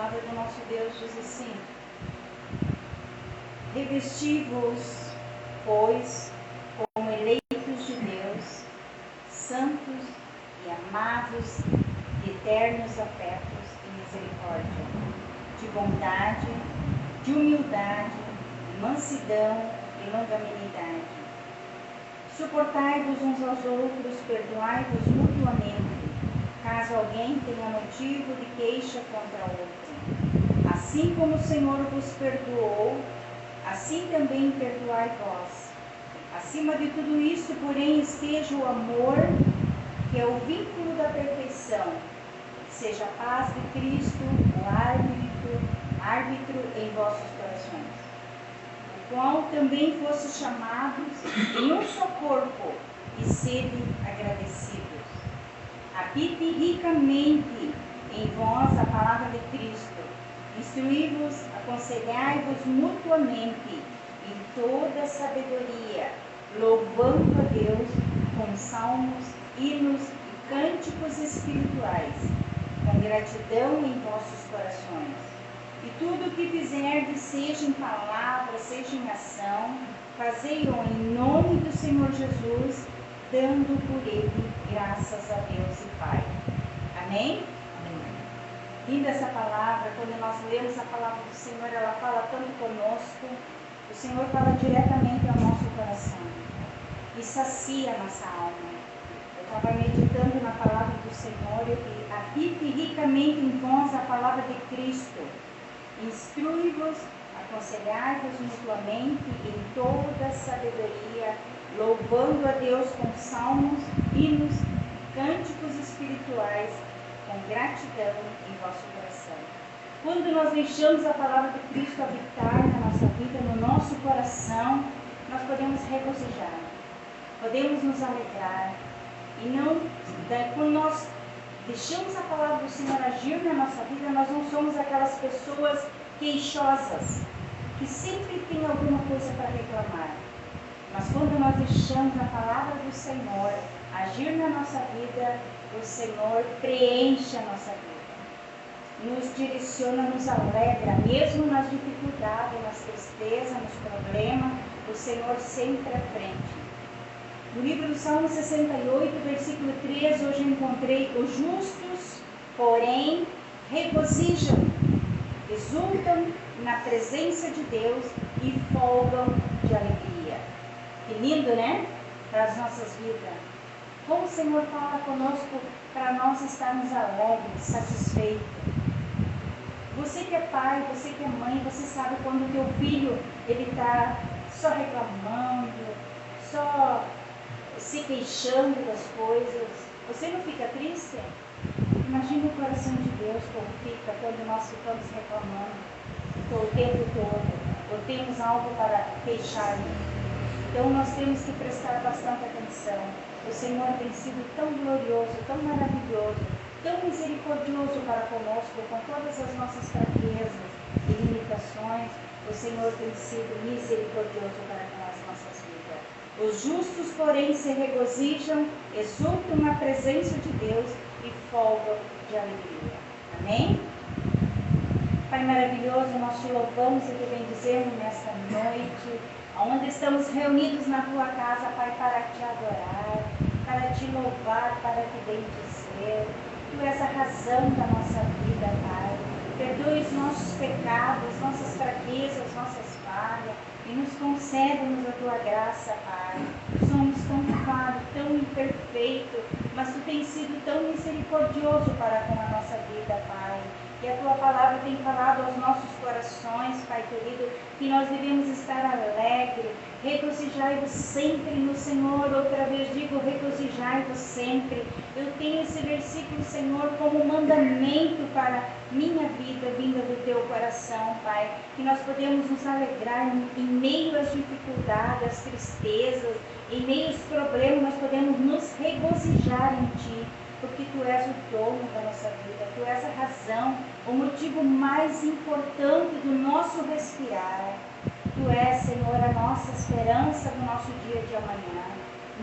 palavra do nosso Deus diz assim: revesti-vos, pois, como eleitos de Deus, santos e amados, de eternos afetos e misericórdia, de bondade, de humildade, de mansidão e longanimidade. Suportai-vos uns aos outros, perdoai-vos mutuamente, caso alguém tenha motivo de queixa contra outro. Assim como o Senhor vos perdoou, assim também perdoai vós. Acima de tudo isso, porém, esteja o amor, que é o vínculo da perfeição. Seja a paz de Cristo o árbitro em vossos corações, o qual também fostes chamados em um só corpo, e sede agradecidos. Habite ricamente em vós a palavra de Cristo. Instruí-vos, aconselhai-vos mutuamente em toda sabedoria, louvando a Deus com salmos, hinos e cânticos espirituais, com gratidão em vossos corações. E tudo o que fizerdes, seja em palavra, seja em ação, fazei-o em nome do Senhor Jesus, dando por ele graças a Deus e Pai. Amém? Linda essa palavra. Quando nós lemos a palavra do Senhor, ela fala tanto conosco. O Senhor fala diretamente ao nosso coração e sacia a nossa alma. Eu estava meditando na palavra do Senhor e habite ricamente em vós a palavra de Cristo. Instrui-vos, aconselhai-vos mutuamente em toda sabedoria, louvando a Deus com salmos, hinos, cânticos espirituais, com gratidão em vosso coração. Quando nós deixamos a palavra de Cristo habitar na nossa vida, no nosso coração, nós podemos regozijar, podemos nos alegrar. E não, quando nós deixamos a palavra do Senhor agir na nossa vida, nós não somos aquelas pessoas queixosas, que sempre tem alguma coisa para reclamar. Mas quando nós deixamos a palavra do Senhor agir na nossa vida, o Senhor preenche a nossa vida, nos direciona, nos alegra, mesmo nas dificuldades, nas tristezas, nos problemas, o Senhor sempre à frente. No livro do Salmo 68, versículo 3, hoje eu encontrei: os justos, porém, regozijam, exultam na presença de Deus e folgam de alegria. Que lindo, né? Para as nossas vidas. Como o Senhor fala conosco para nós estarmos alegres, satisfeitos. Você que é pai, você que é mãe, você sabe quando o teu filho ele está só reclamando, só se queixando das coisas. Você não fica triste? Imagina o coração de Deus como fica quando nós ficamos reclamando o tempo todo, ou temos algo para queixar. Então nós temos que prestar bastante atenção. O Senhor tem sido tão glorioso, tão maravilhoso, tão misericordioso para conosco, com todas as nossas fraquezas e limitações. O Senhor tem sido misericordioso para com as nossas vidas. Os justos, porém, se regozijam, exultam na presença de Deus e folgam de alegria. Amém? Pai maravilhoso, nós te louvamos e te bendizemos nesta noite, onde estamos reunidos na tua casa, Pai, para te adorar, para te louvar, para te bendizer. Tu és a razão da nossa vida, Pai. Perdoe os nossos pecados, nossas fraquezas, nossas falhas, e nos concede-nos a tua graça, Pai. Somos tão falhos, tão imperfeitos, mas tu tens sido tão misericordioso para com a nossa vida, Pai. E a tua palavra tem falado aos nossos corações, Pai querido, que nós devemos estar alegres, regozijai-vos sempre no Senhor. Outra vez digo, regozijai-vos sempre. Eu tenho esse versículo, Senhor, como mandamento para minha vida, vinda do teu coração, Pai, que nós podemos nos alegrar em meio às dificuldades, às tristezas, em meio aos problemas, nós podemos nos regozijar em Ti, porque Tu és o dono da nossa vida, Tu és a razão, o motivo mais importante do nosso respirar. Tu és, Senhor, a nossa esperança do nosso dia de amanhã.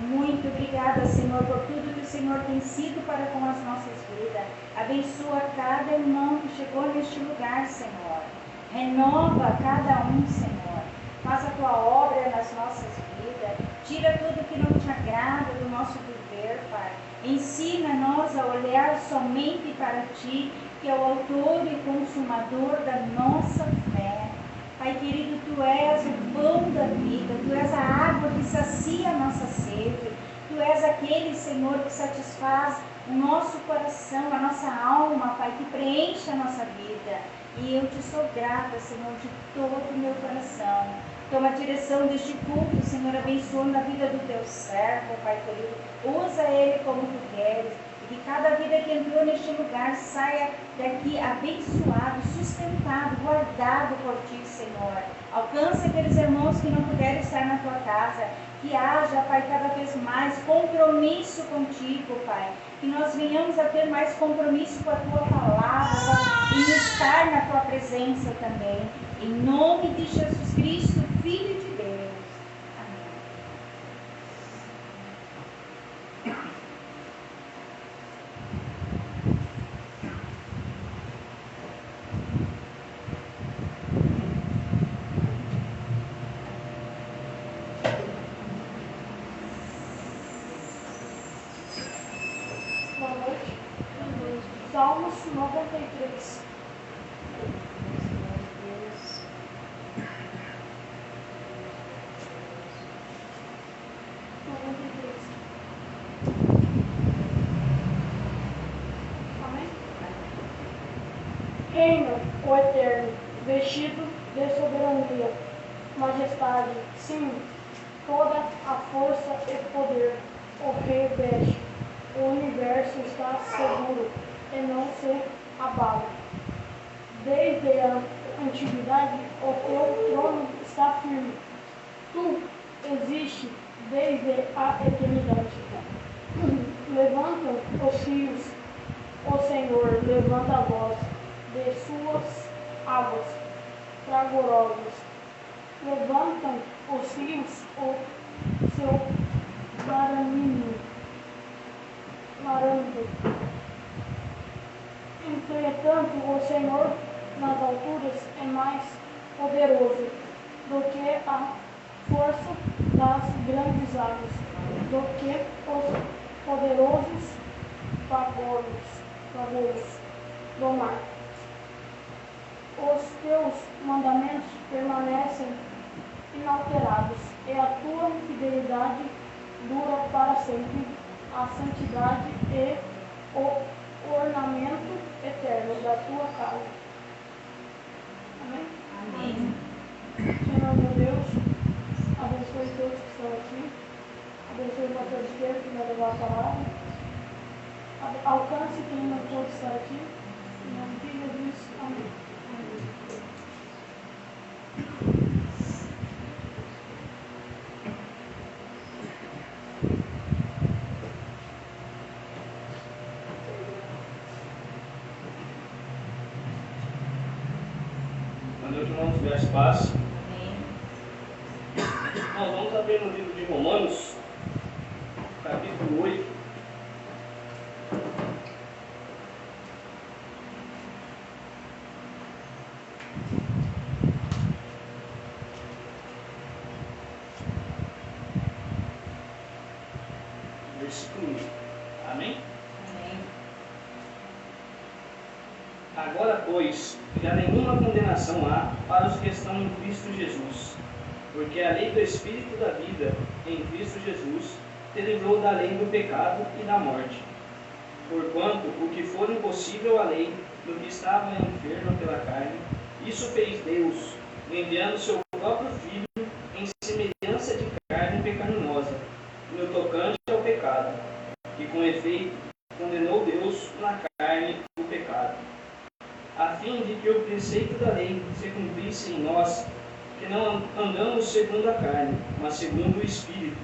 Muito obrigada, Senhor, por tudo que o Senhor tem sido para com as nossas vidas. Abençoa cada irmão que chegou neste lugar, Senhor. Renova cada um, Senhor. Faz a tua obra nas nossas vidas. Tira tudo que não te agrada do nosso viver, Pai. Ensina-nos a olhar somente para Ti, que é o autor e consumador da nossa fé. Pai querido, Tu és o pão da vida, Tu és a água que sacia a nossa sede, Tu és aquele, Senhor, que satisfaz o nosso coração, a nossa alma, Pai, que preenche a nossa vida. E eu Te sou grata, Senhor, de todo o meu coração. Toma a direção deste culto, Senhor, abençoando a vida do Teu servo, Pai querido. Usa ele como Tu queres. Que cada vida que entrou neste lugar saia daqui abençoado, sustentado, guardado por Ti, Senhor. Alcance aqueles irmãos que não puderem estar na Tua casa. Que haja, Pai, cada vez mais compromisso contigo, Pai. Que nós venhamos a ter mais compromisso com a Tua palavra e estar na Tua presença também. Em nome de Jesus Cristo, Filho de Deus. Boa noite. Salmos 93. Amém? Reina o Eterno, vestido de soberania, majestade, sim, toda a força e poder o reveste. O universo está seguro e não se abala. Desde a antiguidade, o teu trono está firme. Tu existes desde a eternidade. Levanta os rios, o Senhor levanta a voz de suas águas fragorosas. Levantam os rios o seu baraminho. Entretanto, o Senhor nas alturas é mais poderoso do que a força das grandes águas, do que os poderosos vapores do mar. Os teus mandamentos permanecem inalterados, e a tua fidelidade dura para sempre. A santidade e o ornamento eterno da tua casa. Amém? Amém. Senhor meu Deus, abençoe todos que estão aqui. Abençoe o pastor esquerdo que vai levar a palavra. Alcance quem não pode estar aqui. Em nome de Jesus. Amém. Irmãos, graças a paz. Amém. Nós vamos abrir no livro de Romanos, capítulo 8. Versículo 1. Amém? Amém. Agora, pois, já nenhuma condenação há para os que estão em Cristo Jesus, porque a lei do Espírito da vida em Cristo Jesus te livrou da lei do pecado e da morte. Porquanto o que for impossível à lei, do que estava enfermo pela carne, isso fez Deus, enviando seu próprio Filho em semelhança de carne pecaminosa, no tocante ao pecado, que com efeito condenou Deus na carne o pecado, a fim de que o preceito da lei se cumprisse em nós, que não andamos segundo a carne, mas segundo o Espírito.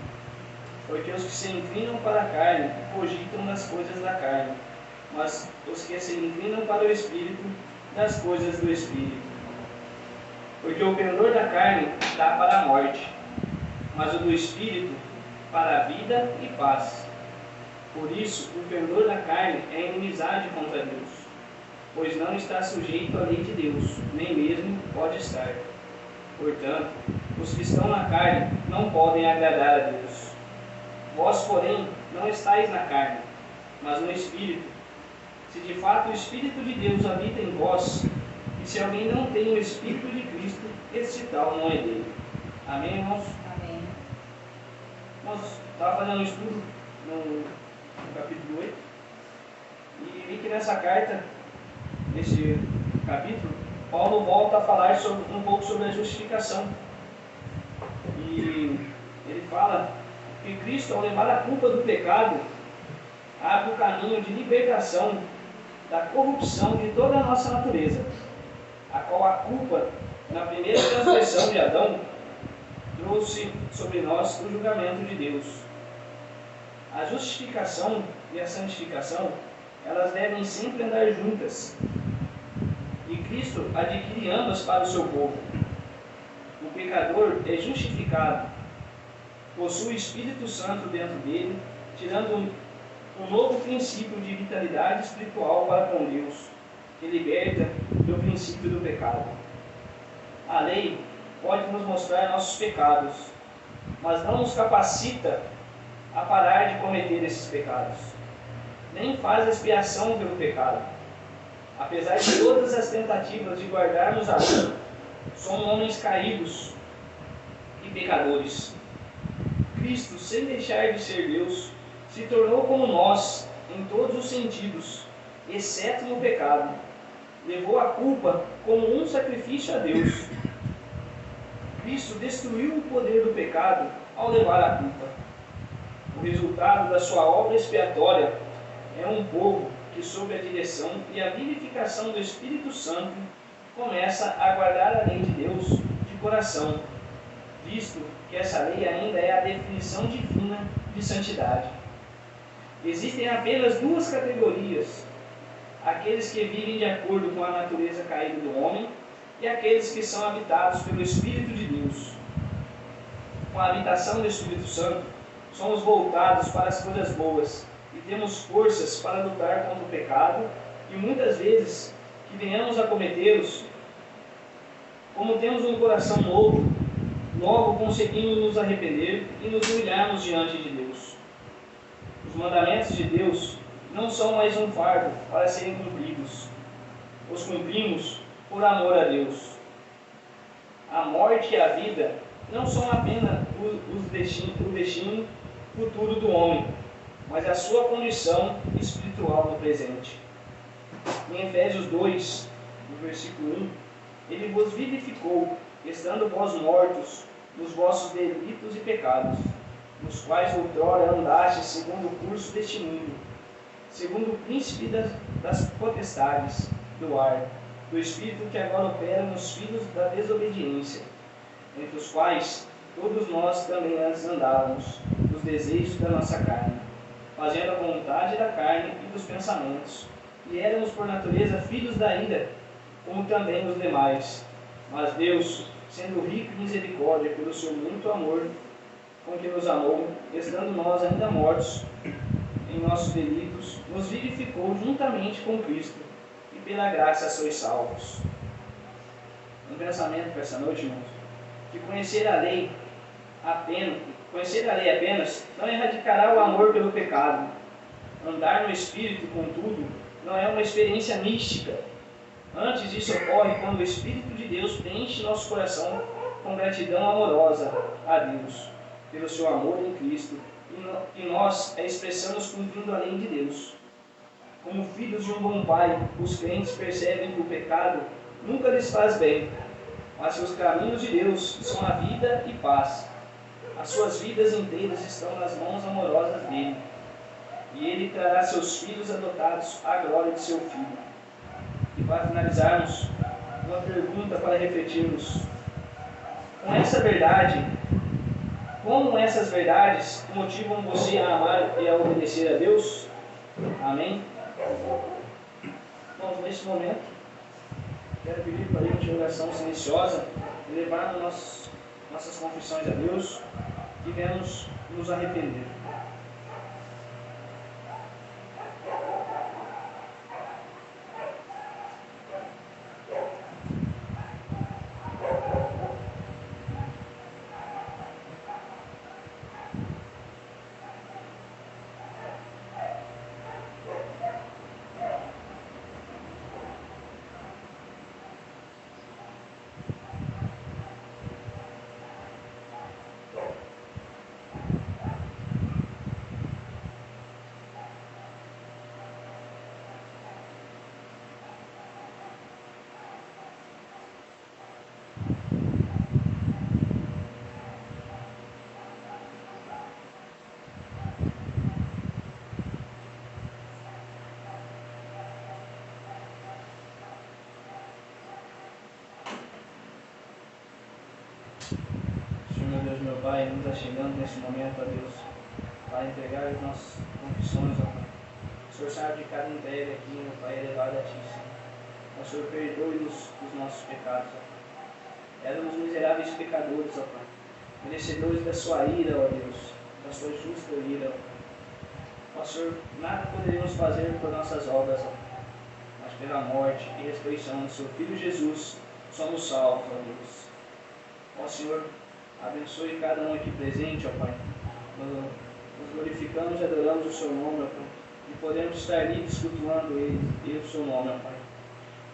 Porque os que se inclinam para a carne cogitam das coisas da carne, mas os que se inclinam para o Espírito, das coisas do Espírito. Porque o pendor da carne dá para a morte, mas o do Espírito para a vida e paz. Por isso, o pendor da carne é inimizade contra Deus, pois não está sujeito à lei de Deus, nem mesmo pode estar. Portanto, os que estão na carne não podem agradar a Deus. Vós, porém, não estáis na carne, mas no Espírito. Se de fato o Espírito de Deus habita em vós, e se alguém não tem o Espírito de Cristo, esse tal não é dele. Amém, irmãos? Amém. Nós estávamos fazendo um estudo no capítulo 8, e vi que nessa carta, nesse capítulo, Paulo volta a falar um pouco sobre a justificação. E ele fala que Cristo, ao levar a culpa do pecado, abre o caminho de libertação da corrupção de toda a nossa natureza, a qual a culpa, na primeira transgressão de Adão, trouxe sobre nós o julgamento de Deus. A justificação e a santificação, elas devem sempre andar juntas. E Cristo adquire ambas para o seu povo. O pecador é justificado, possui o Espírito Santo dentro dele, tirando um novo princípio de vitalidade espiritual para com Deus, que liberta do princípio do pecado. A lei pode nos mostrar nossos pecados, mas não nos capacita a parar de cometer esses pecados, nem faz expiação pelo pecado. Apesar de todas as tentativas de guardarmos a lei, somos homens caídos e pecadores. Cristo, sem deixar de ser Deus, se tornou como nós em todos os sentidos, exceto no pecado. Levou a culpa como um sacrifício a Deus. Cristo destruiu o poder do pecado ao levar a culpa. O resultado da sua obra expiatória é um povo que, sob a direção e a vivificação do Espírito Santo, começa a guardar a lei de Deus de coração, visto que essa lei ainda é a definição divina de santidade. Existem apenas duas categorias: aqueles que vivem de acordo com a natureza caída do homem e aqueles que são habitados pelo Espírito de Deus. Com a habitação do Espírito Santo, somos voltados para as coisas boas e temos forças para lutar contra o pecado, e muitas vezes que venhamos a cometê-los, como temos um coração novo, logo conseguimos nos arrepender e nos humilharmos diante de Deus. Os mandamentos de Deus não são mais um fardo para serem cumpridos. Os cumprimos por amor a Deus. A morte e a vida não são apenas o destino futuro do homem, mas a sua condição espiritual no presente. Em Efésios 2, no versículo 1, ele vos vivificou, estando vós mortos nos vossos delitos e pecados, nos quais outrora andastes segundo o curso deste mundo, segundo o príncipe das potestades do ar, do espírito que agora opera nos filhos da desobediência, entre os quais todos nós também antes andávamos, nos desejos da nossa carne, fazendo a vontade da carne e dos pensamentos, e éramos por natureza filhos da ira, como também os demais. Mas Deus, sendo rico em misericórdia pelo seu muito amor com que nos amou, estando nós ainda mortos em nossos delitos, nos vivificou juntamente com Cristo, e pela graça sois salvos. Um pensamento para essa noite, irmãos, que conhecer a lei apenas não erradicará o amor pelo pecado. Andar no Espírito, contudo, não é uma experiência mística. Antes, isso ocorre quando o Espírito de Deus preenche nosso coração com gratidão amorosa a Deus, pelo seu amor em Cristo, e nós a expressamos cumprindo a lei de Deus. Como filhos de um bom Pai, os crentes percebem que o pecado nunca lhes faz bem, mas que os caminhos de Deus são a vida e paz. As suas vidas inteiras estão nas mãos amorosas dele, e ele trará seus filhos adotados à glória de seu Filho. E para finalizarmos, uma pergunta para refletirmos. Com essa verdade, como essas verdades motivam você a amar e a obedecer a Deus? Amém? Bom, neste momento, quero pedir para a gente oração silenciosa e levar nossas confissões a Deus. e venhamos nos arrepender. Senhor, meu Deus, meu Pai, nos achegamos nesse momento, ó Deus, para entregar as nossas confissões, ó Pai. O Senhor sabe de cada entrega aqui, meu Pai, elevado a Ti, Senhor. O Senhor perdoe-nos os nossos pecados, ó Pai. Éramos miseráveis pecadores, ó Pai, merecedores da Sua ira, ó Deus, da Sua justa ira, ó Pai. Ó Senhor, nada poderíamos fazer por nossas obras, ó Pai, mas pela morte e ressurreição do Seu Filho Jesus, somos salvos, ó Deus. Ó Senhor, abençoe cada um aqui presente, ó Pai. Nos glorificamos e adoramos o Seu nome, ó Pai. E podemos estar livres cultuando Ele e o Seu nome, ó Pai.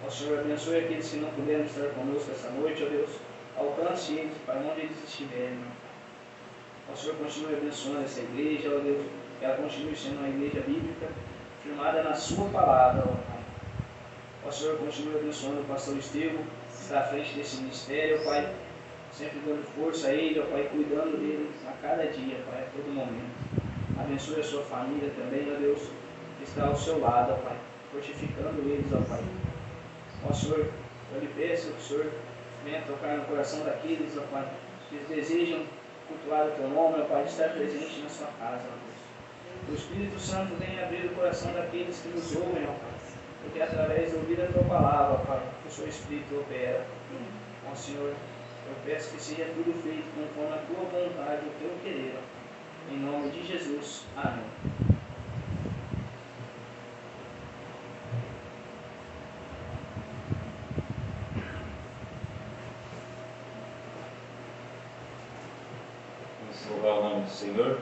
Ó Senhor, abençoe aqueles que não puderam estar conosco essa noite, ó Deus. Alcance eles para onde eles estiverem, ó Pai. Ó Senhor, continue abençoando essa igreja, ó Deus. Que ela continue sendo uma igreja bíblica, firmada na Sua palavra, ó Pai. Ó Senhor, continue abençoando o pastor Estevão, que está à frente desse ministério, ó Pai. Sempre dando força a ele, ó Pai, cuidando dele a cada dia, Pai, a todo momento. Abençoe a sua família também, ó Deus, que está ao seu lado, ó Pai, fortificando eles, ó Pai. Ó Senhor, eu lhe peço que o Senhor venha tocar no coração daqueles, ó Pai, que desejam cultuar o Teu nome, ó Pai, de estar presente na sua casa, ó Deus. O Espírito Santo venha abrir o coração daqueles que nos ouvem, ó Pai, porque através de ouvir a Tua palavra, ó Pai, o Seu Espírito opera. Ó Senhor, eu peço que seja tudo feito conforme a Tua vontade, o Teu querer. Em nome de Jesus. Amém. Vamos louvar o nome do Senhor.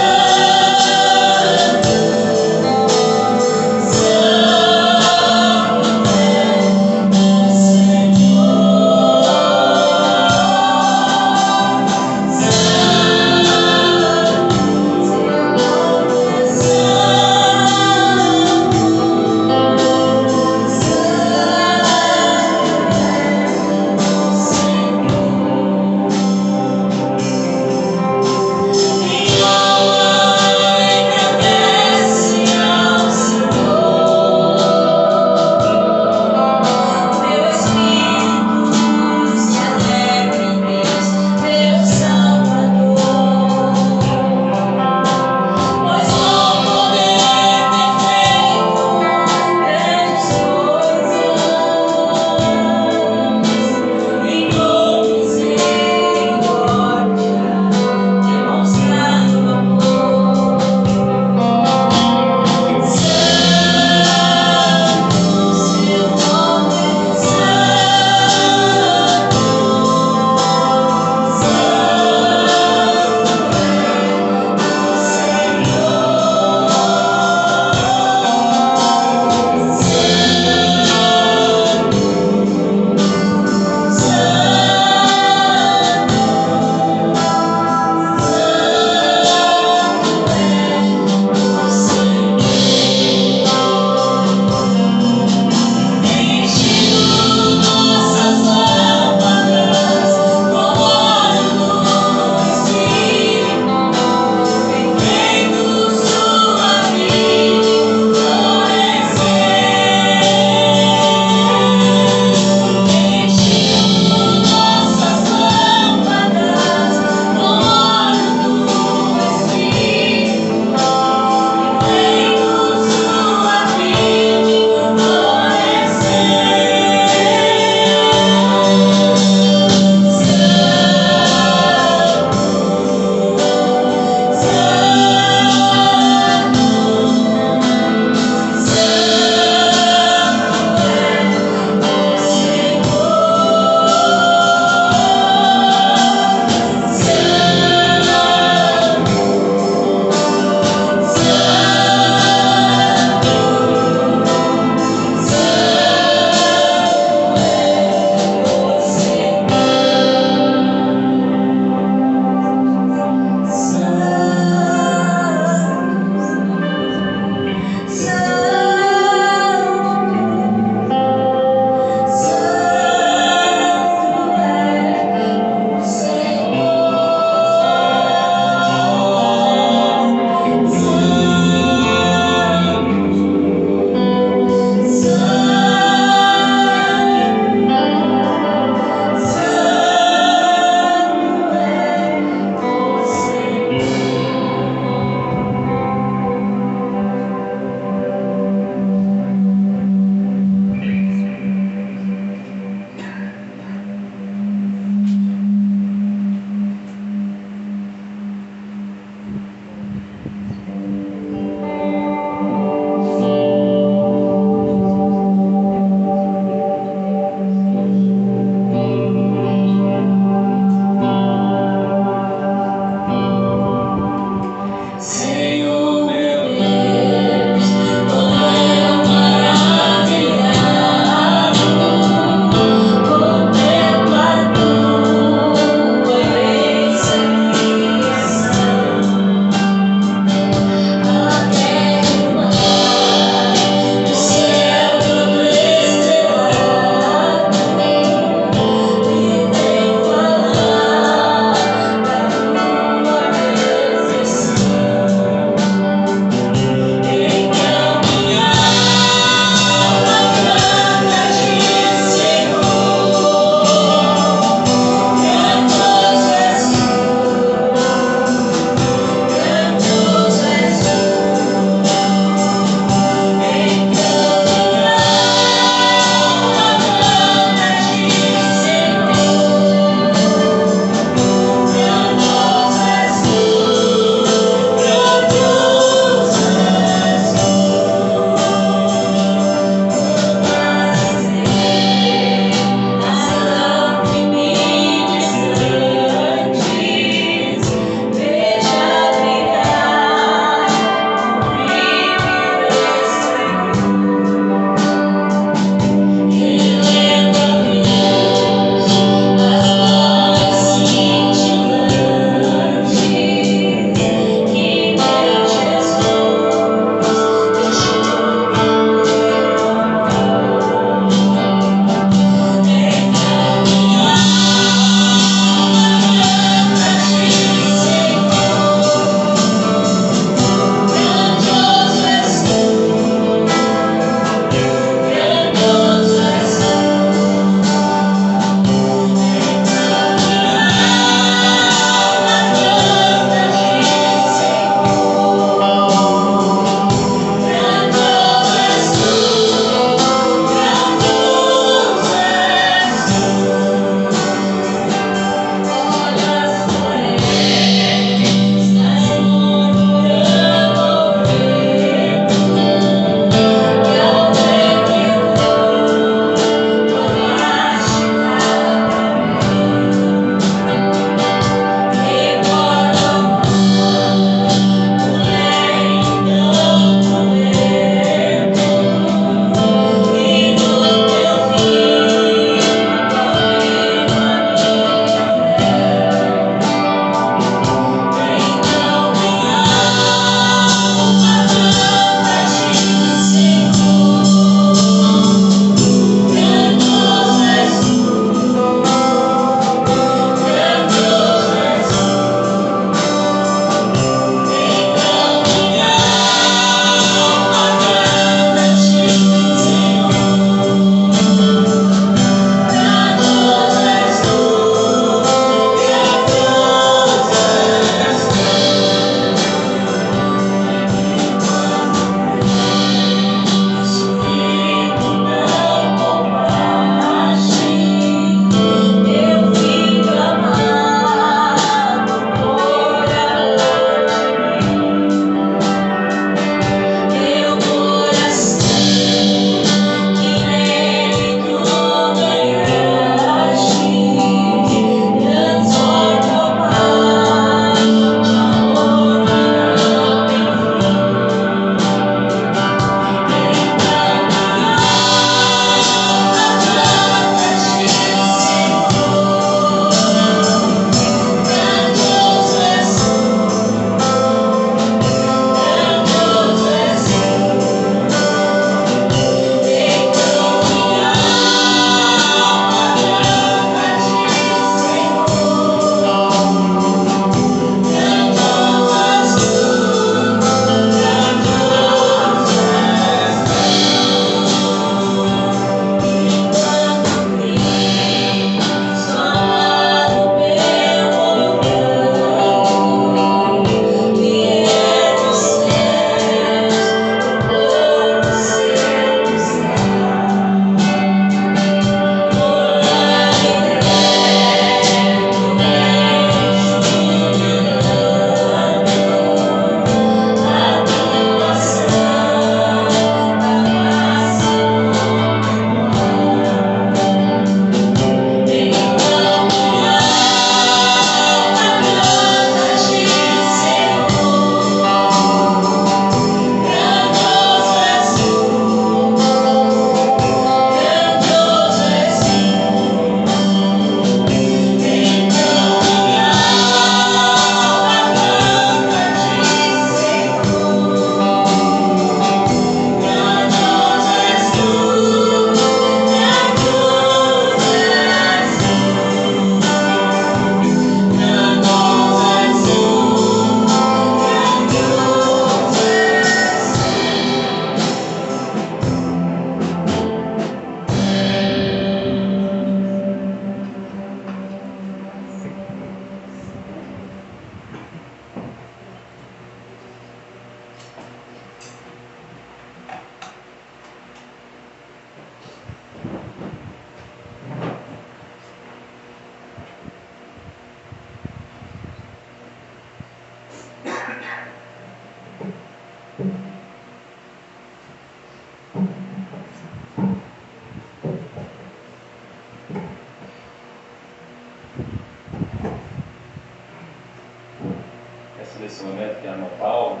Essa nesse momento que a irmã Paulo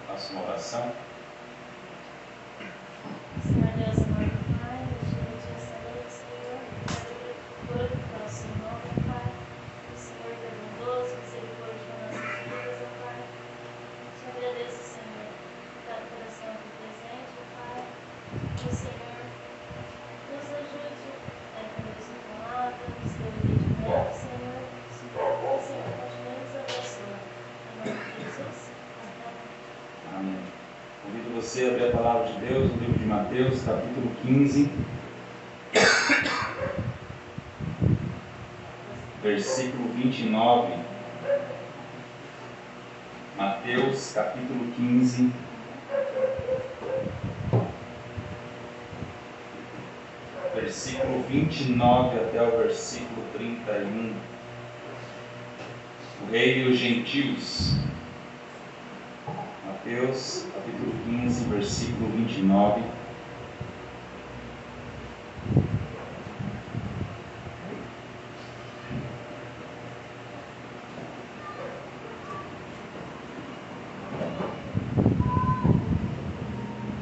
faça uma oração. Senhor Deus, amado Pai, gente, essa noite, Senhor, glória ao seu nome, Pai. O Senhor é bondoso, misericórdia com nossas vidas, ó Pai. Te agradeço, Senhor, por cada coração aqui presente, ó Pai. Que o Senhor nos ajude a entender sua palavra, nos dê entendimento, Senhor. Que o Senhor continue nos abençoando. Em nome de Jesus. Amém. Amém. Convido você a abrir a palavra de Deus no livro de Mateus, capítulo 15, versículo 29. Mateus, capítulo 15, versículo 29 até o versículo 31. O Rei e os Gentios. Mateus, capítulo 15, versículo 29.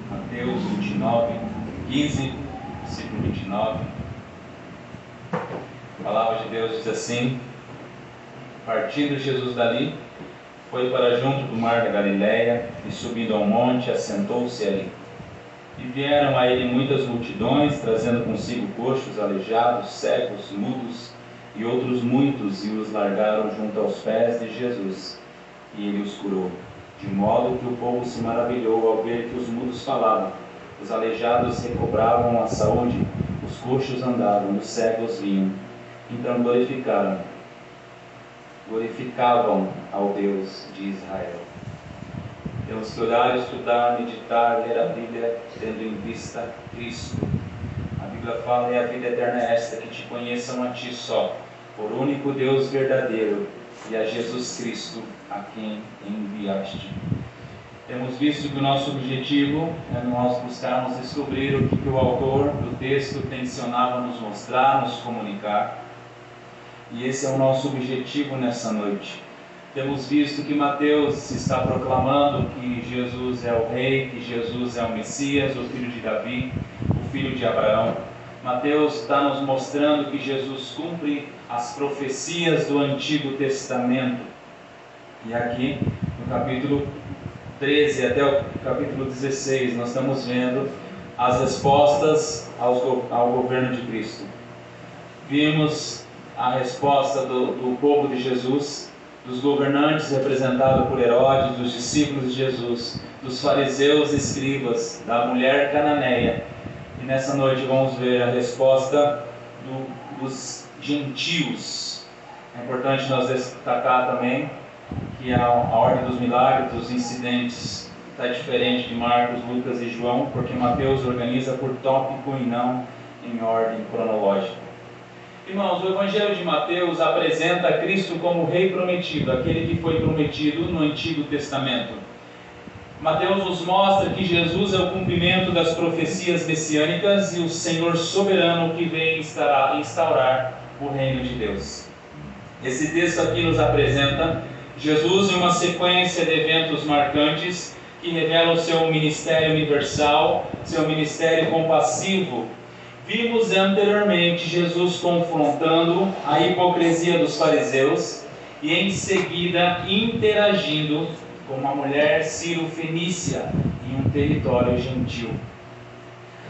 Mateus 15, versículo 29. A palavra de Deus diz assim: partindo Jesus dali, foi para junto do mar da Galileia, e subindo ao monte, assentou-se ali. E vieram a ele muitas multidões, trazendo consigo coxos, aleijados, cegos, mudos, e outros muitos, e os largaram junto aos pés de Jesus, e ele os curou. De modo que o povo se maravilhou ao ver que os mudos falavam, os aleijados recobravam a saúde, os coxos andavam, os cegos vinham. Então glorificavam ao Deus de Israel. Temos que orar, estudar, meditar, ler a Bíblia, tendo em vista Cristo. A Bíblia fala: e a vida eterna é esta, que te conheçam a ti só, por único Deus verdadeiro, e a Jesus Cristo, a quem enviaste. Temos visto que o nosso objetivo é nós buscarmos descobrir o que o autor do texto tensionava nos mostrar, nos comunicar. E esse é o nosso objetivo nessa noite. Temos visto que Mateus está proclamando que Jesus é o Rei, que Jesus é o Messias, o filho de Davi, o filho de Abraão. Mateus está nos mostrando que Jesus cumpre as profecias do Antigo Testamento. E aqui, no capítulo 13 até o capítulo 16, nós estamos vendo as respostas ao governo de Cristo. Vimos a resposta do povo de Jesus, dos governantes representados por Herodes, dos discípulos de Jesus, dos fariseus e escribas, da mulher cananeia. E nessa noite vamos ver a resposta dos gentios. É importante nós destacar também que a ordem dos milagres, dos incidentes, está diferente de Marcos, Lucas e João, porque Mateus organiza por tópico e não em ordem cronológica. Irmãos, o Evangelho de Mateus apresenta Cristo como o Rei prometido, aquele que foi prometido no Antigo Testamento. Mateus nos mostra que Jesus é o cumprimento das profecias messiânicas e o Senhor soberano que vem instaurar o reino de Deus. Esse texto aqui nos apresenta Jesus em uma sequência de eventos marcantes que revelam o seu ministério universal, seu ministério compassivo. Vimos anteriormente Jesus confrontando a hipocrisia dos fariseus e em seguida interagindo com uma mulher cirofenícia em um território gentil.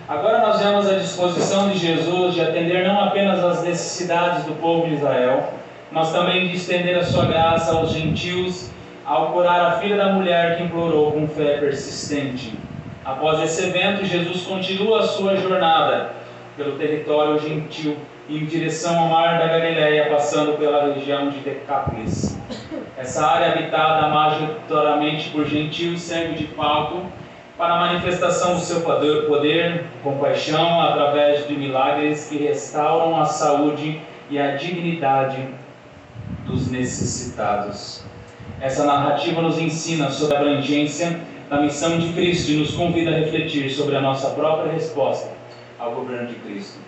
Agora nós vemos a disposição de Jesus de atender não apenas às necessidades do povo de Israel, mas também de estender a sua graça aos gentios ao curar a filha da mulher que implorou com fé persistente. Após esse evento, Jesus continua a sua jornada pelo território gentil em direção ao mar da Galileia, passando pela região de Decápolis. Essa área habitada majoritariamente por gentios serve de palco para a manifestação do seu poder, compaixão, através de milagres que restauram a saúde e a dignidade dos necessitados. Essa narrativa nos ensina sobre a abrangência da missão de Cristo e nos convida a refletir sobre a nossa própria resposta ao governo de Cristo.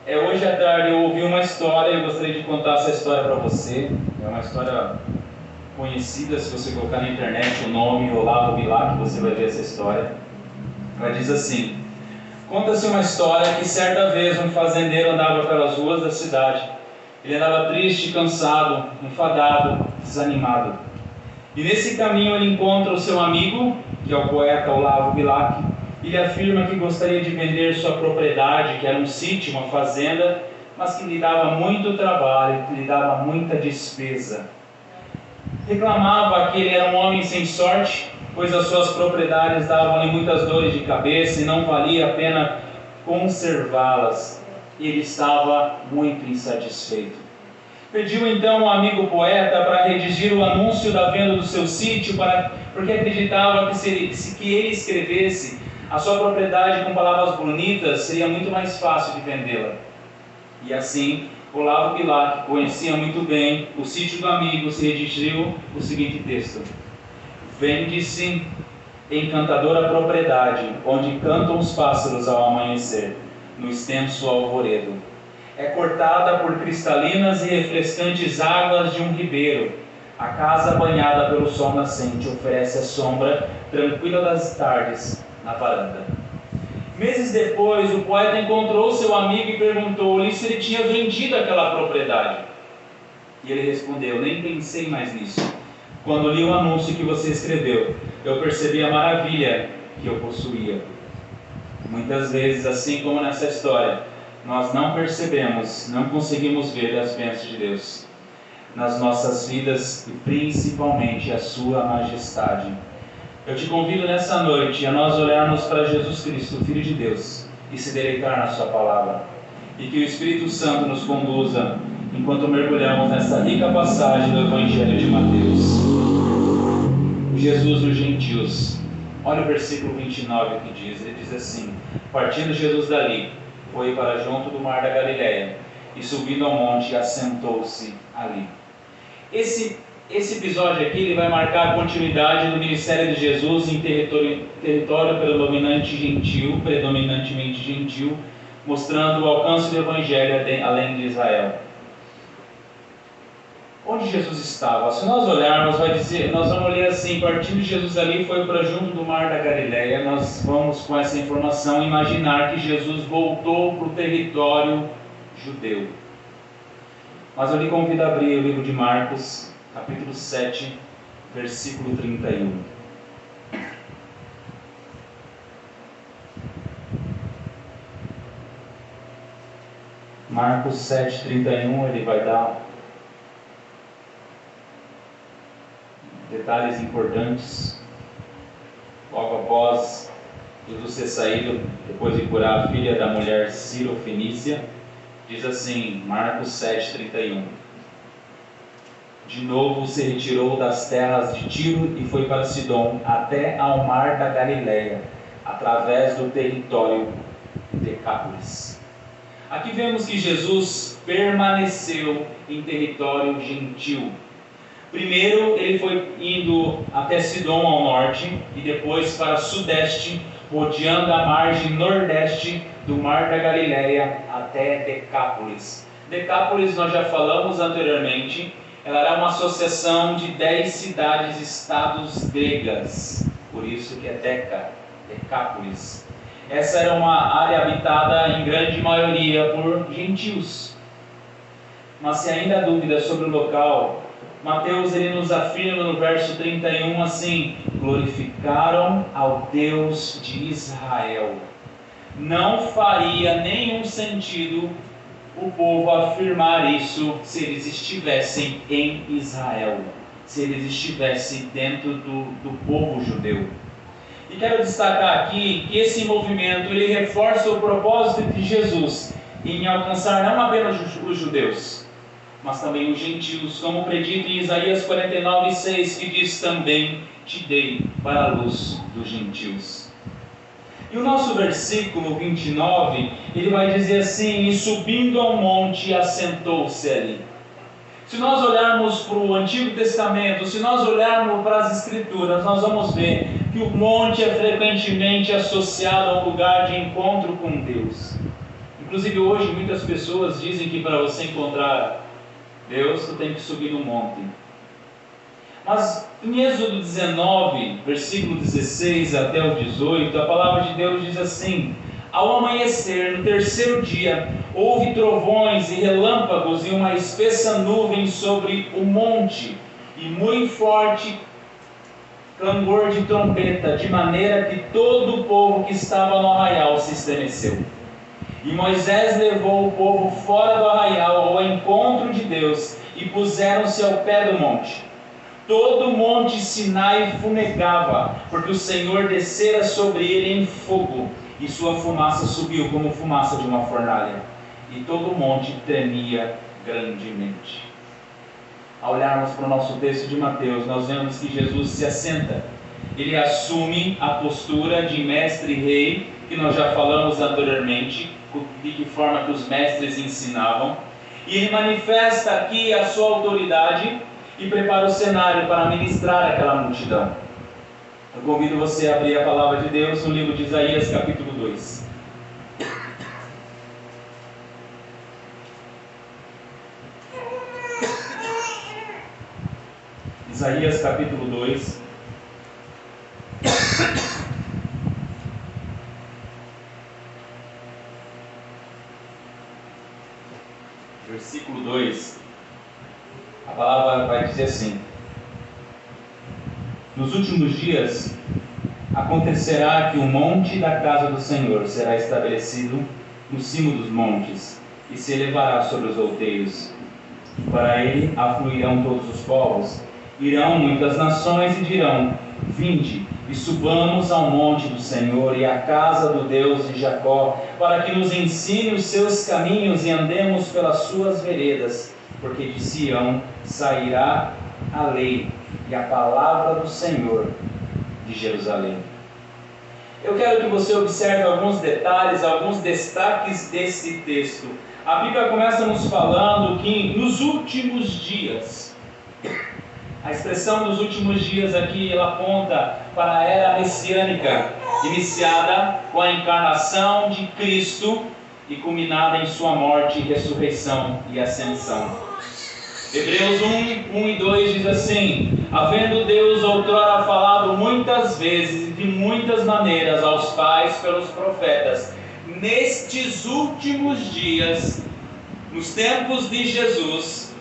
Hoje à tarde eu ouvi uma história e eu gostaria de contar essa história para você. É uma história conhecida, se você colocar na internet o nome Olavo Bilac, você vai ver essa história. Ela diz assim: conta-se uma história que certa vez um fazendeiro andava pelas ruas da cidade. Ele andava triste, cansado, enfadado, desanimado. E nesse caminho ele encontra o seu amigo, que é o poeta Olavo Bilac. Ele afirma que gostaria de vender sua propriedade, que era um sítio, uma fazenda, mas que lhe dava muito trabalho, que lhe dava muita despesa. Reclamava que ele era um homem sem sorte, pois as suas propriedades davam-lhe muitas dores de cabeça e não valia a pena conservá-las. Ele estava muito insatisfeito. Pediu então ao amigo poeta para redigir o anúncio da venda do seu sítio, porque acreditava que se ele escrevesse a sua propriedade com palavras bonitas, seria muito mais fácil de vendê-la. E assim, Olavo Bilac, que conhecia muito bem o sítio do amigo, se redigiu o seguinte texto: vende-se encantadora propriedade, onde cantam os pássaros ao amanhecer, no extenso alvoredo. É cortada por cristalinas e refrescantes águas de um ribeiro. A casa banhada pelo sol nascente oferece a sombra tranquila das tardes na varanda. Meses depois, o poeta encontrou seu amigo e perguntou-lhe se ele tinha vendido aquela propriedade. E ele respondeu: nem pensei mais nisso. Quando li o anúncio que você escreveu, eu percebi a maravilha que eu possuía. Muitas vezes, assim como nessa história, nós não percebemos, não conseguimos ver as bênçãos de Deus nas nossas vidas e principalmente a sua majestade. Eu te convido nessa noite a nós olharmos para Jesus Cristo, o Filho de Deus, e se deleitar na sua palavra. E que o Espírito Santo nos conduza enquanto mergulhamos nessa rica passagem do Evangelho de Mateus. Jesus dos gentios. Olha o versículo 29 que diz. Ele diz assim: partindo Jesus dali, foi para junto do mar da Galileia, e subindo ao monte, assentou-se ali. Esse episódio aqui ele vai marcar a continuidade do ministério de Jesus em território predominantemente gentil, mostrando o alcance do Evangelho além de Israel. Onde Jesus estava? Se nós olharmos, nós vamos ler assim: partindo de Jesus ali, foi para junto do mar da Galileia. Nós vamos, com essa informação, imaginar que Jesus voltou para o território judeu. Mas eu lhe convido a abrir o livro de Marcos, capítulo 7, versículo 31. Marcos 7, 31, ele vai dar detalhes importantes. Logo após Jesus ter saído, depois de curar a filha da mulher Ciro-Fenícia, diz assim, Marcos 7, 31. De novo se retirou das terras de Tiro e foi para Sidom, até ao mar da Galileia, através do território de Decápolis. Aqui vemos que Jesus permaneceu em território gentil. Primeiro ele foi indo até Sidom ao norte e depois para sudeste, rodeando a margem nordeste do mar da Galileia até Decápolis. Decápolis nós já falamos anteriormente, ela era uma associação de 10 cidades-estados gregas, por isso que é Decápolis. Essa era uma área habitada em grande maioria por gentios. Mas se ainda há dúvida sobre o local, Mateus ele nos afirma no verso 31 assim: glorificaram ao Deus de Israel. Não faria nenhum sentido o povo afirmar isso se eles estivessem em Israel, se eles estivessem dentro do povo judeu. E quero destacar aqui que esse movimento ele reforça o propósito de Jesus em alcançar não apenas os judeus, mas também os gentios, como predito em Isaías 49:6, que diz: também te dei para a luz dos gentios. E o nosso versículo 29, ele vai dizer assim: e subindo ao monte, assentou-se ali. Se nós olharmos para o Antigo Testamento, se nós olharmos para as Escrituras, nós vamos ver que o monte é frequentemente associado a um lugar de encontro com Deus. Inclusive hoje muitas pessoas dizem que para você encontrar Deus, você tem que subir no monte. Mas em Êxodo 19, versículo 16 até o 18, a palavra de Deus diz assim: ao amanhecer, no terceiro dia, houve trovões e relâmpagos e uma espessa nuvem sobre o monte, e muito forte clangor de trombeta, de maneira que todo o povo que estava no arraial se estremeceu. E Moisés levou o povo fora do arraial ao encontro de Deus, e puseram-se ao pé do monte. Todo o monte Sinai fumegava, porque o Senhor descera sobre ele em fogo, e sua fumaça subiu como fumaça de uma fornalha, e todo o monte tremia grandemente. Ao olharmos para o nosso texto de Mateus, nós vemos que Jesus se assenta. Ele assume a postura de mestre e rei, que nós já falamos anteriormente, de que forma que os mestres ensinavam, e ele manifesta aqui a sua autoridade e prepara o cenário para ministrar aquela multidão. Eu convido você a abrir a palavra de Deus no livro de Isaías, capítulo 2. Isaías, capítulo 2. Versículo 2. A palavra vai dizer assim: nos últimos dias acontecerá que o monte da casa do Senhor será estabelecido no cimo dos montes e se elevará sobre os outeiros. Para ele afluirão todos os povos, irão muitas nações e dirão: vinde e subamos ao monte do Senhor e à casa do Deus de Jacó, para que nos ensine os seus caminhos e andemos pelas suas veredas, porque de Sião sairá a lei e a palavra do Senhor de Jerusalém. Eu quero que você observe alguns detalhes, alguns destaques desse texto. A Bíblia começa nos falando que nos últimos dias, a expressão dos últimos dias aqui, ela aponta para a era messiânica, iniciada com a encarnação de Cristo e culminada em sua morte, ressurreição e ascensão. Hebreus 1 e 2 diz assim: havendo Deus outrora falado muitas vezes e de muitas maneiras aos pais pelos profetas, nestes últimos dias, nos tempos de Jesus,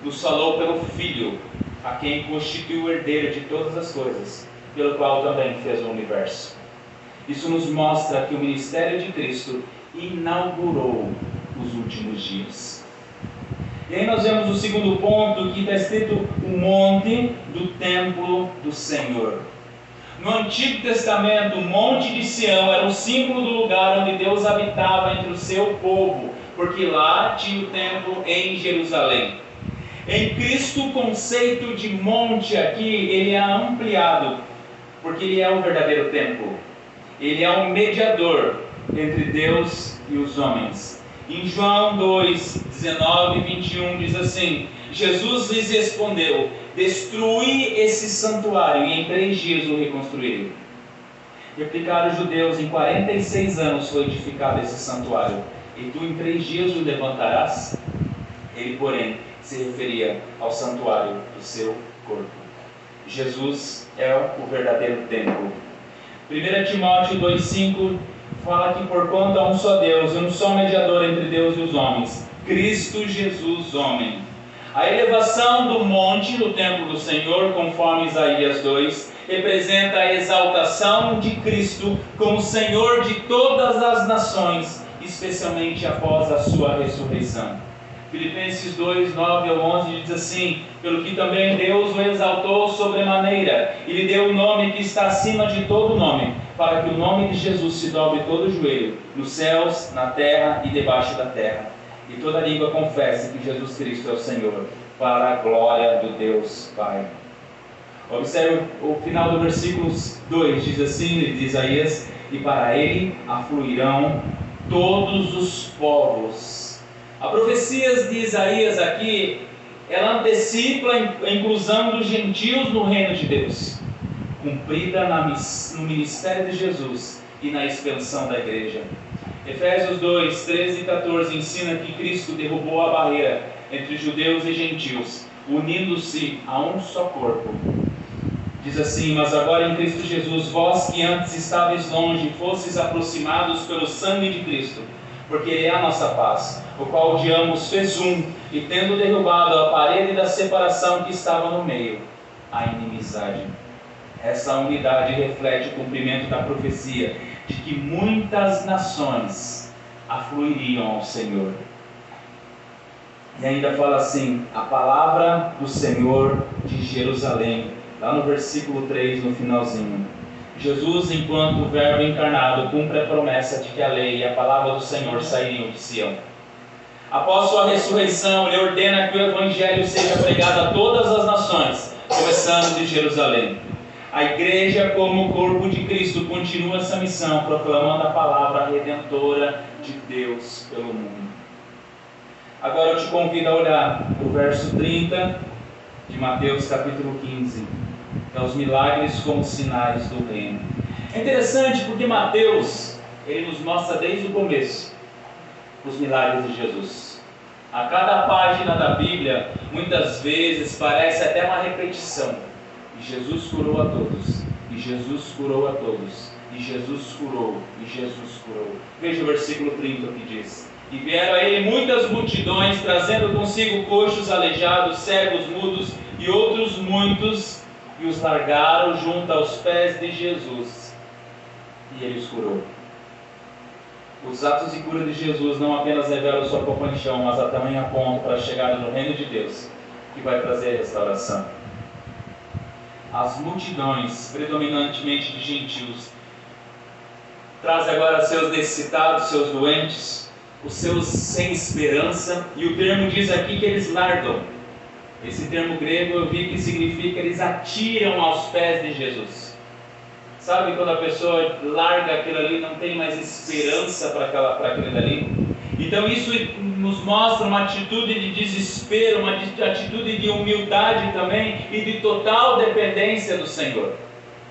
nos falou pelo Filho, a quem constituiu o herdeiro de todas as coisas, pelo qual também fez o universo. Isso nos mostra que o ministério de Cristo inaugurou os últimos dias. E aí nós vemos o segundo ponto, que está escrito o monte do templo do Senhor. No Antigo Testamento, o monte de Sião era o símbolo do lugar onde Deus habitava entre o seu povo, porque lá tinha o templo em Jerusalém. Em Cristo, o conceito de monte aqui, ele é ampliado, porque ele é o verdadeiro templo. Ele é um mediador entre Deus e os homens. Em João 2, 19 e 21 diz assim: Jesus lhes respondeu: destruí esse santuário e em 3 dias o reconstruirei. Replicaram os judeus: em 46 anos foi edificado esse santuário, e tu em 3 dias o levantarás? Ele, porém, se referia ao santuário do seu corpo. Jesus é o verdadeiro templo. 1 Timóteo 2,5 fala que porquanto há um só Deus e um só mediador entre Deus e os homens, Cristo Jesus, homem. A elevação do monte no templo do Senhor, conforme Isaías 2, representa a exaltação de Cristo como Senhor de todas as nações, especialmente após a sua ressurreição. Filipenses 2, 9 ao 11 diz assim: pelo que também Deus o exaltou sobremaneira, e lhe deu o nome que está acima de todo nome, para que o nome de Jesus se dobre todo o joelho, nos céus, na terra e debaixo da terra, e toda língua confesse que Jesus Cristo é o Senhor, para a glória do Deus Pai. Observe o final do versículo 2, diz assim, de Isaías: e para ele afluirão todos os povos. A profecia de Isaías aqui, ela antecipa a inclusão dos gentios no reino de Deus. cumprida no ministério de Jesus e na expansão da igreja. Efésios 2, 13 e 14 ensina que Cristo derrubou a barreira entre judeus e gentios, unindo-se a um só corpo. Diz assim: mas agora em Cristo Jesus, vós que antes estáveis longe, fostes aproximados pelo sangue de Cristo, porque Ele é a nossa paz, o qual de ambos fez um, e tendo derrubado a parede da separação que estava no meio, a inimizade. Essa unidade reflete o cumprimento da profecia de que muitas nações afluiriam ao Senhor. E ainda fala assim: a palavra do Senhor de Jerusalém, lá no versículo 3, no finalzinho. Jesus, enquanto o Verbo encarnado, cumpre a promessa de que a lei e a palavra do Senhor sairiam de Sião. Após sua ressurreição, Ele ordena que o Evangelho seja pregado a todas as nações, começando de Jerusalém. A igreja, como corpo de Cristo, continua essa missão, proclamando a palavra redentora de Deus pelo mundo. Agora eu te convido a olhar para o verso 30 de Mateus capítulo 15, que é os milagres como sinais do reino. É interessante porque Mateus, ele nos mostra desde o começo os milagres de Jesus. A cada página da Bíblia, muitas vezes parece até uma repetição. E Jesus curou a todos, e Jesus curou a todos, e Jesus curou, e Jesus curou. Veja o versículo 30 que diz: e vieram a ele muitas multidões, trazendo consigo coxos, aleijados, cegos, mudos e outros muitos, e os largaram junto aos pés de Jesus, e ele os curou. Os atos de cura de Jesus não apenas revelam sua compaixão, mas também apontam para a chegada no reino de Deus, que vai trazer restauração. As multidões, predominantemente de gentios, trazem agora seus necessitados, seus doentes, os seus sem esperança, e o termo diz aqui que eles largam. Esse termo grego eu vi que significa eles atiram aos pés de Jesus. Sabe quando a pessoa larga aquilo ali, não tem mais esperança para aquilo ali? Então isso nos mostra uma atitude de desespero, uma atitude de humildade também e de total dependência do Senhor.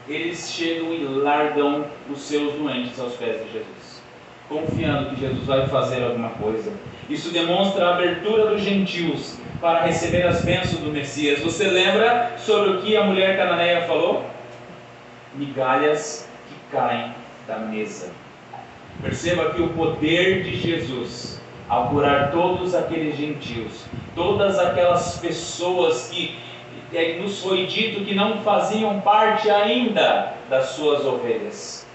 Eles chegam e largam os seus doentes aos pés de Jesus, confiando que Jesus vai fazer alguma coisa. Isso demonstra a abertura dos gentios para receber as bênçãos do Messias. Você lembra sobre o que a mulher cananeia falou? Migalhas que caem da mesa. Perceba que o poder de Jesus, ao curar todos aqueles gentios, todas aquelas pessoas que nos foi dito que não faziam parte ainda das suas ovelhas.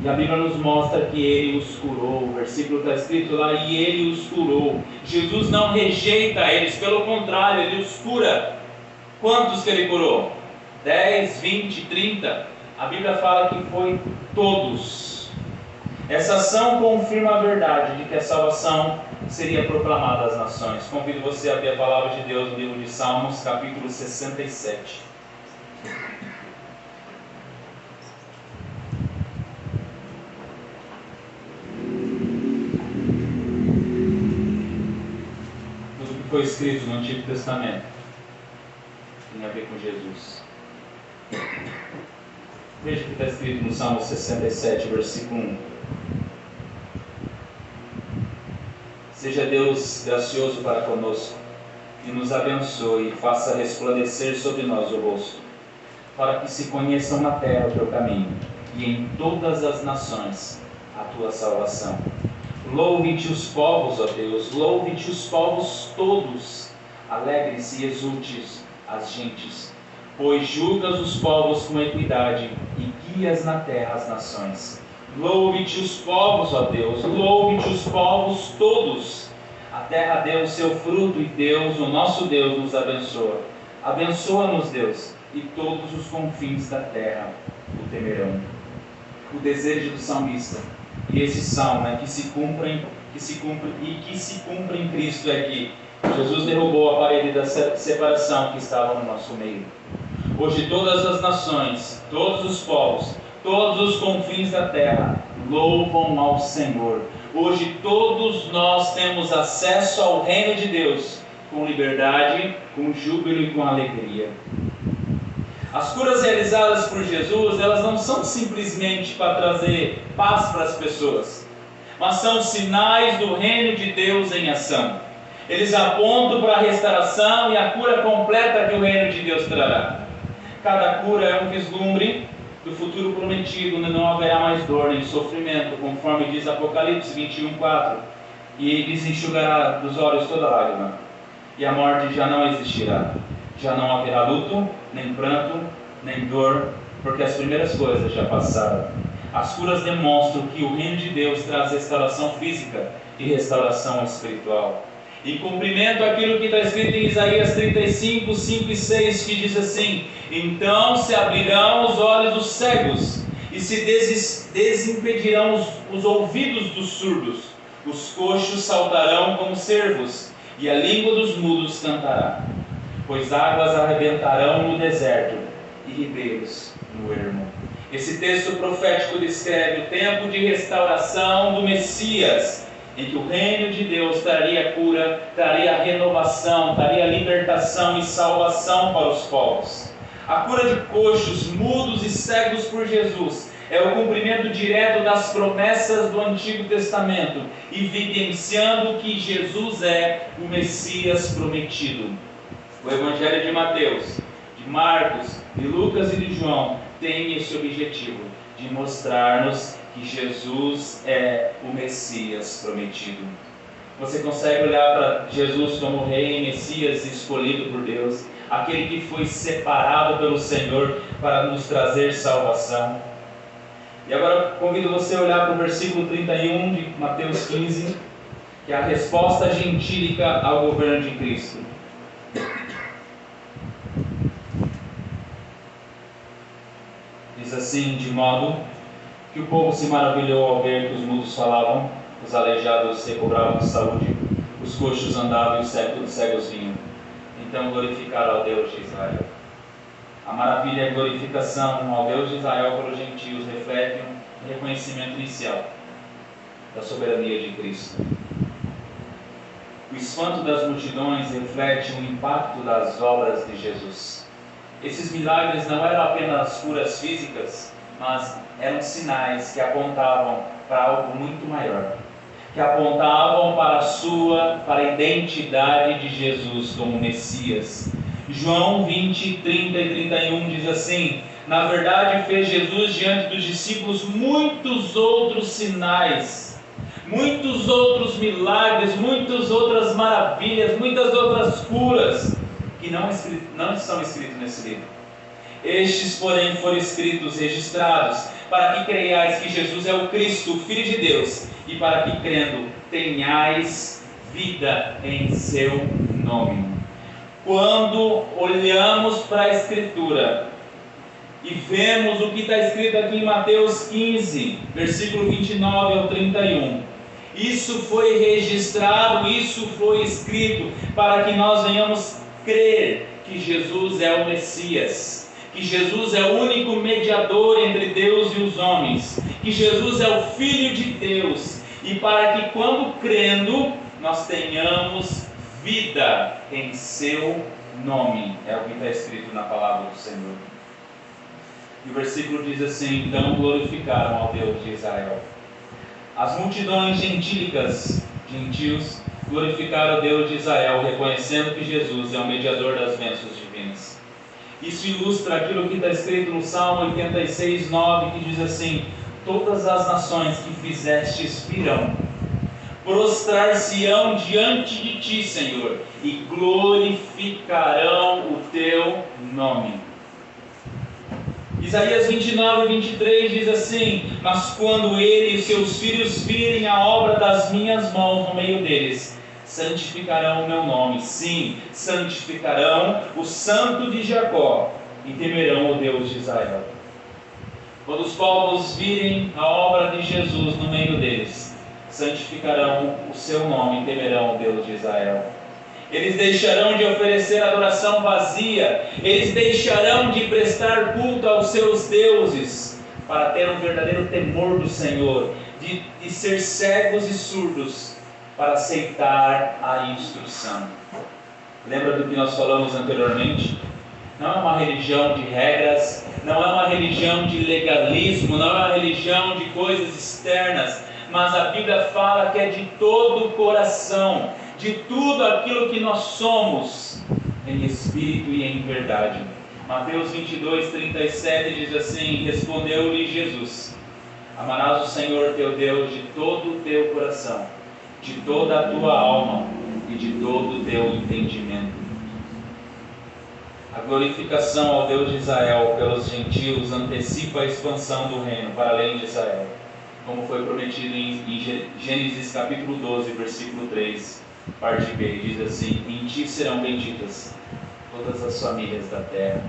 E a Bíblia nos mostra que Ele os curou. O versículo está escrito lá: e Ele os curou. Jesus não rejeita eles, pelo contrário, Ele os cura. Quantos que Ele curou? 10, 20, 30? A Bíblia fala que foi todos. Essa ação confirma a verdade de que a salvação seria proclamada às nações. Convido você a abrir a palavra de Deus no livro de Salmos, capítulo 67. Tudo que foi escrito no Antigo Testamento tem a ver com Jesus. Veja o que está escrito no Salmo 67, versículo 1. Seja Deus gracioso para conosco, e nos abençoe e faça resplandecer sobre nós o rosto, para que se conheçam na terra o teu caminho, e em todas as nações a tua salvação. Louve-te os povos, ó Deus, louve-te os povos todos, alegre-se e exulte as gentes, pois julgas os povos com equidade e guias na terra as nações. Louve-te os povos, ó Deus, louve-te os povos todos. A terra deu o seu fruto e Deus, o nosso Deus, nos abençoa. Abençoa-nos, Deus, e todos os confins da terra o temerão. O desejo do salmista, e esse salmo que se cumpre em Cristo é que Jesus derrubou a parede da separação que estava no nosso meio. Hoje todas as nações, todos os povos, todos os confins da terra louvam ao Senhor. Hoje todos nós temos acesso ao reino de Deus com liberdade, com júbilo e com alegria. As curas realizadas por Jesus, elas não são simplesmente para trazer paz para as pessoas, mas são sinais do reino de Deus em ação. Eles apontam para a restauração e a cura completa que o reino de Deus trará. Cada cura é um vislumbre do futuro prometido, onde não haverá mais dor nem sofrimento, conforme diz Apocalipse 21:4. E lhes enxugará dos olhos toda lágrima, e a morte já não existirá. Já não haverá luto, nem pranto, nem dor, porque as primeiras coisas já passaram. As curas demonstram que o reino de Deus traz restauração física e restauração espiritual. Em cumprimento àquilo que está escrito em Isaías 35, 5 e 6, que diz assim: então se abrirão os olhos dos cegos, e se desimpedirão os ouvidos dos surdos, os coxos saltarão como cervos, e a língua dos mudos cantará. Pois águas arrebentarão no deserto, e ribeiros no ermo. Esse texto profético descreve o tempo de restauração do Messias, em que o reino de Deus traria cura, traria renovação, traria libertação e salvação para os povos. A cura de coxos, mudos e cegos por Jesus é o cumprimento direto das promessas do Antigo Testamento, evidenciando que Jesus é o Messias prometido. O Evangelho de Mateus, de Marcos, de Lucas e de João tem esse objetivo, de mostrar-nos que Jesus é o Messias prometido. Você consegue olhar para Jesus como Rei, Messias escolhido por Deus, aquele que foi separado pelo Senhor para nos trazer salvação. E agora convido você a olhar para o versículo 31 de Mateus 15, que é a resposta gentílica ao governo de Cristo. Diz assim: de modo que o povo se maravilhou ao ver que os mudos falavam, os aleijados recobravam saúde, os coxos andavam e os cegos vinham. Então glorificaram ao Deus de Israel. A maravilha e a glorificação ao Deus de Israel pelos gentios refletem o reconhecimento inicial da soberania de Cristo. O espanto das multidões reflete o impacto das obras de Jesus. Esses milagres não eram apenas curas físicas, mas eram sinais que apontavam para algo muito maior, que apontavam para a identidade de Jesus como Messias. João 20, 30 e 31 diz assim: na verdade fez Jesus diante dos discípulos muitos outros sinais, muitos outros milagres, muitas outras maravilhas, muitas outras curas, que não estão escritos nesse livro. Estes, porém, foram escritos, registrados, para que creiais que Jesus é o Cristo, o Filho de Deus, e para que, crendo, tenhais vida em seu nome. Quando olhamos para a Escritura e vemos o que está escrito aqui em Mateus 15, versículo 29 ao 31, isso foi registrado, isso foi escrito, para que nós venhamos crer que Jesus é o Messias, que Jesus é o único mediador entre Deus e os homens, que Jesus é o Filho de Deus, e para que, quando crendo, nós tenhamos vida em seu nome. É o que está escrito na palavra do Senhor. E o versículo diz assim: então glorificaram ao Deus de Israel. As multidões gentílicas, gentios, glorificaram o Deus de Israel, reconhecendo que Jesus é o mediador das bênçãos divinas. Isso ilustra aquilo que está escrito no Salmo 86, 9, que diz assim: todas as nações que fizestes virão, prostrar-se-ão diante de ti, Senhor, e glorificarão o teu nome. Isaías 29, 23 diz assim: mas quando ele e seus filhos virem a obra das minhas mãos no meio deles, santificarão o meu nome, sim, santificarão o Santo de Jacó, e temerão o Deus de Israel. Quando os povos virem a obra de Jesus no meio deles, santificarão o seu nome e temerão o Deus de Israel. Eles deixarão de oferecer adoração vazia, eles deixarão de prestar culto aos seus deuses, para ter um verdadeiro temor do Senhor, de ser cegos e surdos, para aceitar a instrução. Lembra do que nós falamos anteriormente? Não é uma religião de regras, não é uma religião de legalismo, não é uma religião de coisas externas, mas a Bíblia fala que é de todo o coração, de tudo aquilo que nós somos, em espírito e em verdade. Mateus 22, 37 diz assim: respondeu-lhe Jesus: amarás o Senhor teu Deus de todo o teu coração, de toda a tua alma e de todo o teu entendimento. A glorificação ao Deus de Israel pelos gentios antecipa a expansão do reino para além de Israel, como foi prometido em Gênesis capítulo 12, versículo 3, parte B, diz assim: em ti serão benditas todas as famílias da terra.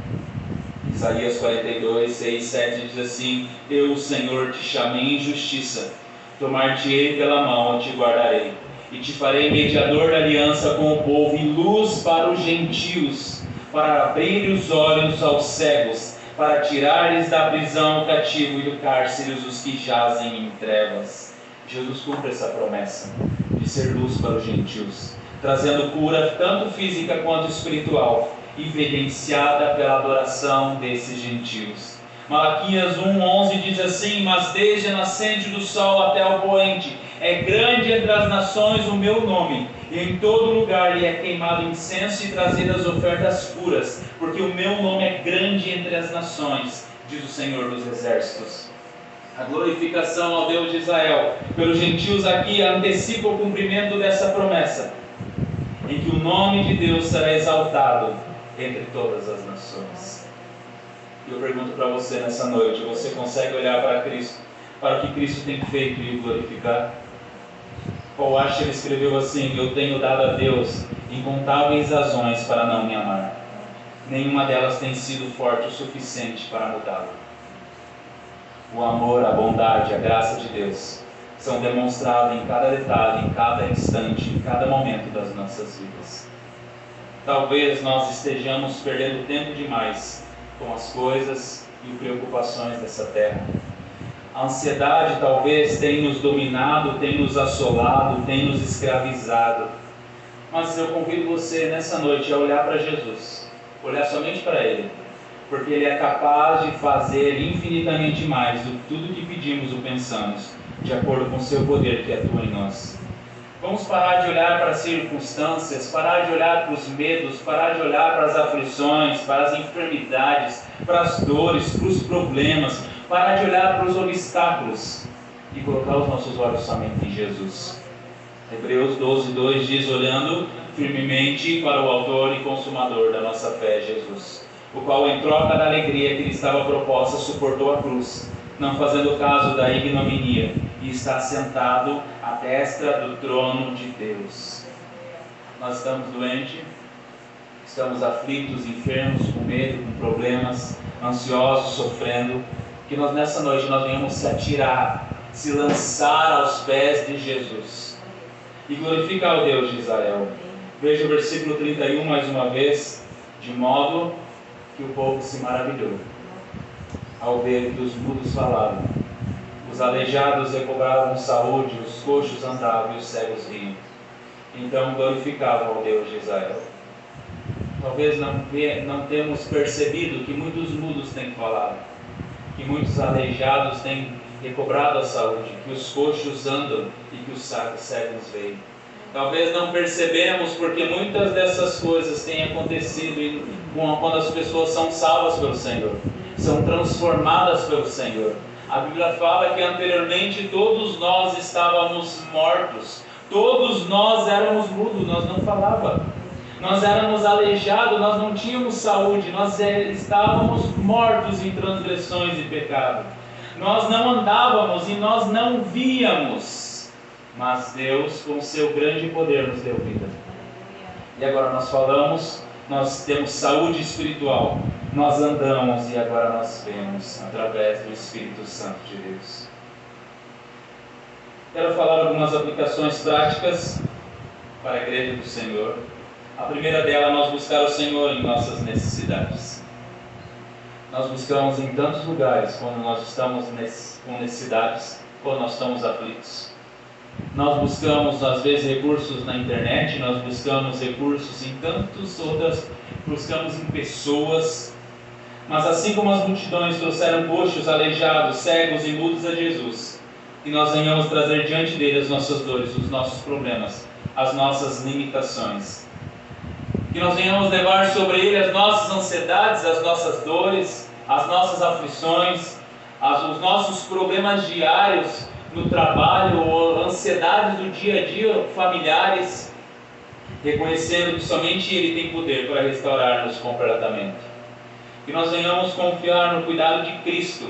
Isaías 42, 6, 7 diz assim: eu, Senhor, te chamei em justiça, tomar-te-ei pela mão e te guardarei, e te farei mediador da aliança com o povo e luz para os gentios, para abrir os olhos aos cegos, para tirares da prisão o cativo e do cárcere os que jazem em trevas. Jesus cumpre essa promessa de ser luz para os gentios, trazendo cura tanto física quanto espiritual, evidenciada pela adoração desses gentios. Malaquias 1:11 diz assim: mas desde a nascente do sol até o poente, é grande entre as nações o meu nome, e em todo lugar lhe é queimado incenso e trazidas ofertas puras, porque o meu nome é grande entre as nações, diz o Senhor dos Exércitos. A glorificação ao Deus de Israel pelos gentios aqui antecipa o cumprimento dessa promessa, em que o nome de Deus será exaltado entre todas as nações. E eu pergunto para você nessa noite: você consegue olhar para Cristo, para o que Cristo tem feito e o glorificar? Paul Washer escreveu assim: eu tenho dado a Deus incontáveis razões para não me amar. Nenhuma delas tem sido forte o suficiente para mudá-lo. O amor, a bondade, a graça de Deus são demonstrados em cada detalhe, em cada instante, em cada momento das nossas vidas. Talvez nós estejamos perdendo tempo demais com as coisas e preocupações dessa terra. A ansiedade talvez tenha nos dominado, tenha nos assolado, tenha nos escravizado. Mas eu convido você nessa noite a olhar para Jesus, olhar somente para Ele, porque Ele é capaz de fazer infinitamente mais do que tudo que pedimos ou pensamos, de acordo com o seu poder que atua em nós. Vamos parar de olhar para as circunstâncias, parar de olhar para os medos, parar de olhar para as aflições, para as enfermidades, para as dores, para os problemas, parar de olhar para os obstáculos e colocar os nossos olhos somente em Jesus. Hebreus 12:2 diz: olhando firmemente para o autor e consumador da nossa fé, Jesus, o qual em troca da alegria que lhe estava proposta suportou a cruz, não fazendo caso da ignominia, e está sentado à destra do trono de Deus. Nós estamos doentes, estamos aflitos, enfermos, com medo, com problemas, ansiosos, sofrendo. Que nós nessa noite nós venhamos se atirar, se lançar aos pés de Jesus e glorificar o Deus de Israel. Veja o versículo 31 mais uma vez: de modo que o povo se maravilhou ao ver que os mudos falavam, os aleijados recobravam saúde, os coxos andavam e os cegos riam. Então glorificavam ao Deus de Israel. Talvez não tenhamos percebido que muitos mudos têm falado, que muitos aleijados têm recobrado a saúde, que os coxos andam e que os cegos veem. Talvez não percebemos porque muitas dessas coisas têm acontecido quando as pessoas são salvas pelo Senhor, são transformadas pelo Senhor. A Bíblia fala que anteriormente todos nós estávamos mortos, todos nós éramos mudos, nós não falávamos, nós éramos aleijados, nós não tínhamos saúde, nós estávamos mortos em transgressões e pecado, nós não andávamos e nós não víamos, mas Deus com seu grande poder nos deu vida. E agora nós falamos, nós temos saúde espiritual, nós andamos e agora nós vemos através do Espírito Santo de Deus. Quero falar algumas aplicações práticas para a Igreja do Senhor. A primeira dela é nós buscar o Senhor em nossas necessidades. Nós buscamos em tantos lugares quando nós estamos com necessidades, quando nós estamos aflitos. Nós buscamos, às vezes, recursos na internet, nós buscamos recursos em tantas outras, buscamos em pessoas. Mas assim como as multidões trouxeram coxos, aleijados, cegos e mudos a Jesus, que nós venhamos trazer diante dele as nossas dores, os nossos problemas, as nossas limitações. Que nós venhamos levar sobre ele as nossas ansiedades, as nossas dores, as nossas aflições, os nossos problemas diários no trabalho, ou ansiedades do dia a dia, familiares, reconhecendo que somente ele tem poder para restaurar-nos completamente. Que nós venhamos confiar no cuidado de Cristo.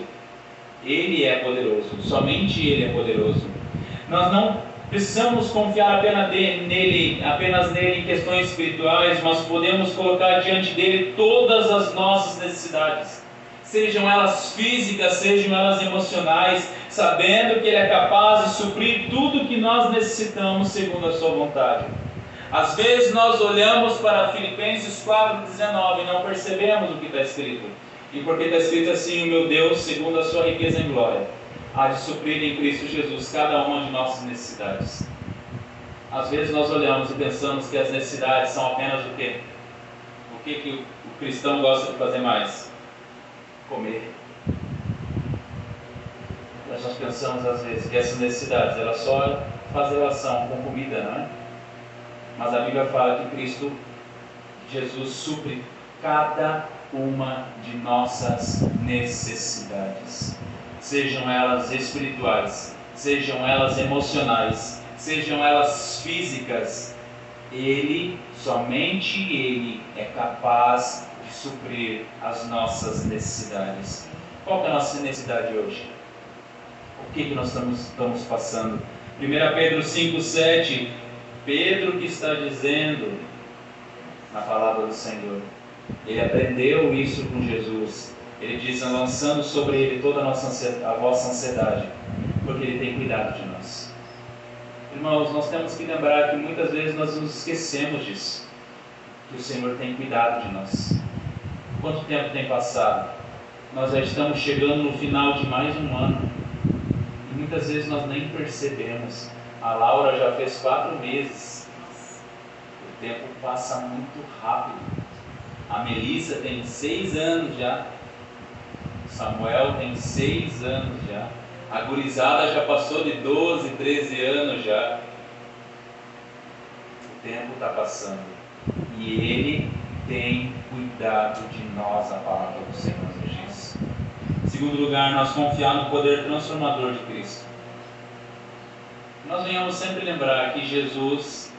Ele é poderoso, somente ele é poderoso. Nós não precisamos confiar apenas nele em questões espirituais, mas podemos colocar diante dele todas as nossas necessidades, sejam elas físicas, sejam elas emocionais, sabendo que ele é capaz de suprir tudo que nós necessitamos segundo a sua vontade. Às vezes nós olhamos para Filipenses 4,19 e não percebemos o que está escrito. E porque está escrito assim: o meu Deus, segundo a sua riqueza em glória, há de suprir em Cristo Jesus cada uma de nossas necessidades. Às vezes nós olhamos e pensamos que as necessidades são apenas o quê? O que o cristão gosta de fazer mais? Comer. Nós pensamos às vezes que essas necessidades elas só fazem relação com comida, não é? Mas a Bíblia fala que Cristo, Jesus, supre cada uma de nossas necessidades, sejam elas espirituais, sejam elas emocionais, sejam elas físicas. Somente Ele é capaz de suprir as nossas necessidades. Qual é a nossa necessidade hoje? O que nós estamos passando? 1 Pedro 5,7, Pedro que está dizendo na palavra do Senhor, ele aprendeu isso com Jesus. Ele diz: lançando sobre ele toda a vossa ansiedade, porque ele tem cuidado de nós. Irmãos, nós temos que lembrar que muitas vezes nós nos esquecemos disso, que o Senhor tem cuidado de nós. Quanto tempo tem passado? Nós já estamos chegando no final de mais um ano, e muitas vezes nós nem percebemos. A Laura já fez 4 meses. O tempo passa muito rápido. A Melissa tem 6 anos já. O Samuel tem 6 anos já. A gurizada já passou de 12, 13 anos já. O tempo está passando. E Ele tem cuidado de nós, a palavra do Senhor nos diz. Em segundo lugar, nós confiar no poder transformador de Cristo. Nós venhamos sempre lembrar que Jesus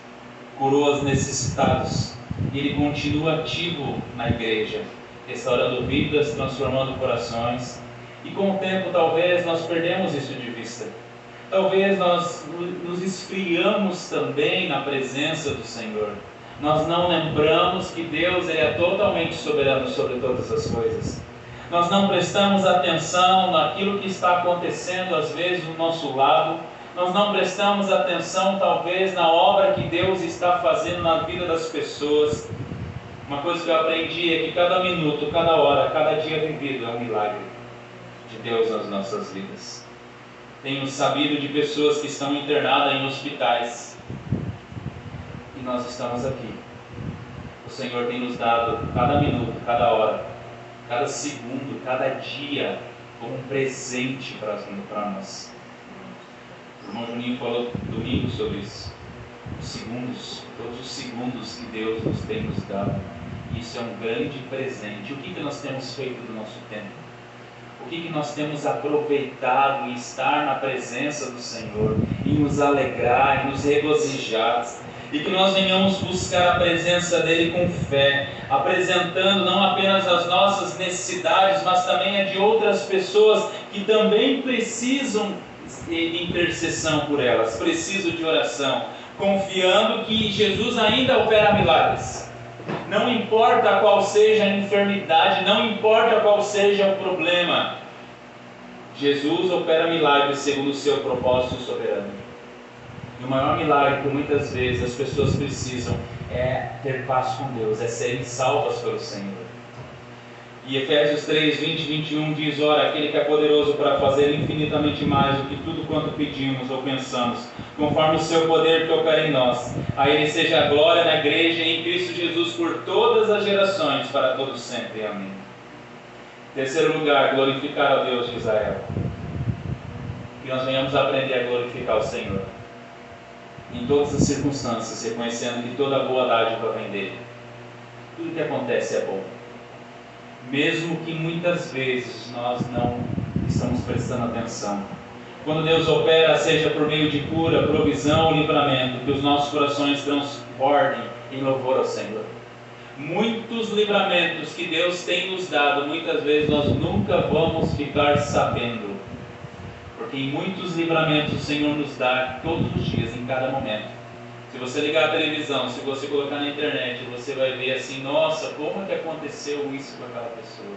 curou os necessitados e Ele continua ativo na igreja, restaurando vidas, transformando corações. E com o tempo talvez nós perdemos isso de vista. Talvez nós nos esfriamos também na presença do Senhor. Nós não lembramos que Deus é totalmente soberano sobre todas as coisas. Nós não prestamos atenção naquilo que está acontecendo às vezes do nosso lado. Nós não prestamos atenção talvez na obra que Deus está fazendo na vida das pessoas. Uma coisa que eu aprendi é que cada minuto, cada hora, cada dia vivido é um milagre de Deus nas nossas vidas. Tenho sabido de pessoas que estão internadas em hospitais e nós estamos aqui. O Senhor tem nos dado cada minuto, cada hora, cada segundo, cada dia como um presente para nós. O irmão Juninho falou domingo sobre isso. Os segundos, todos os segundos que Deus nos tem nos dado. Isso é um grande presente. O que nós temos feito do nosso tempo? O que nós temos aproveitado em estar na presença do Senhor, em nos alegrar, em nos regozijar, e que nós venhamos buscar a presença dEle com fé, apresentando não apenas as nossas necessidades, mas também a de outras pessoas que também precisam de intercessão por elas, precisam de oração, confiando que Jesus ainda opera milagres. Não importa qual seja a enfermidade, não importa qual seja o problema, Jesus opera milagres segundo o seu propósito soberano. E o maior milagre que muitas vezes as pessoas precisam é ter paz com Deus, é serem salvas pelo Senhor. E Efésios 3, 20 e 21 diz: ora, aquele que é poderoso para fazer infinitamente mais do que tudo quanto pedimos ou pensamos, conforme o seu poder que opera em nós. A Ele seja a glória na igreja e em Cristo Jesus por todas as gerações, para todos sempre. Amém. Terceiro lugar, glorificar ao Deus de Israel. Que nós venhamos aprender a glorificar o Senhor em todas as circunstâncias, reconhecendo que toda boa dádiva vem dele. Tudo que acontece é bom, mesmo que muitas vezes nós não estamos prestando atenção. Quando Deus opera, seja por meio de cura, provisão, livramento, que os nossos corações transbordem em louvor ao Senhor. Muitos livramentos que Deus tem nos dado, muitas vezes nós nunca vamos ficar sabendo, porque em muitos livramentos o Senhor nos dá todos os dias, em cada momento. Se você ligar a televisão, se você colocar na internet, você vai ver assim: nossa, como é que aconteceu isso com aquela pessoa?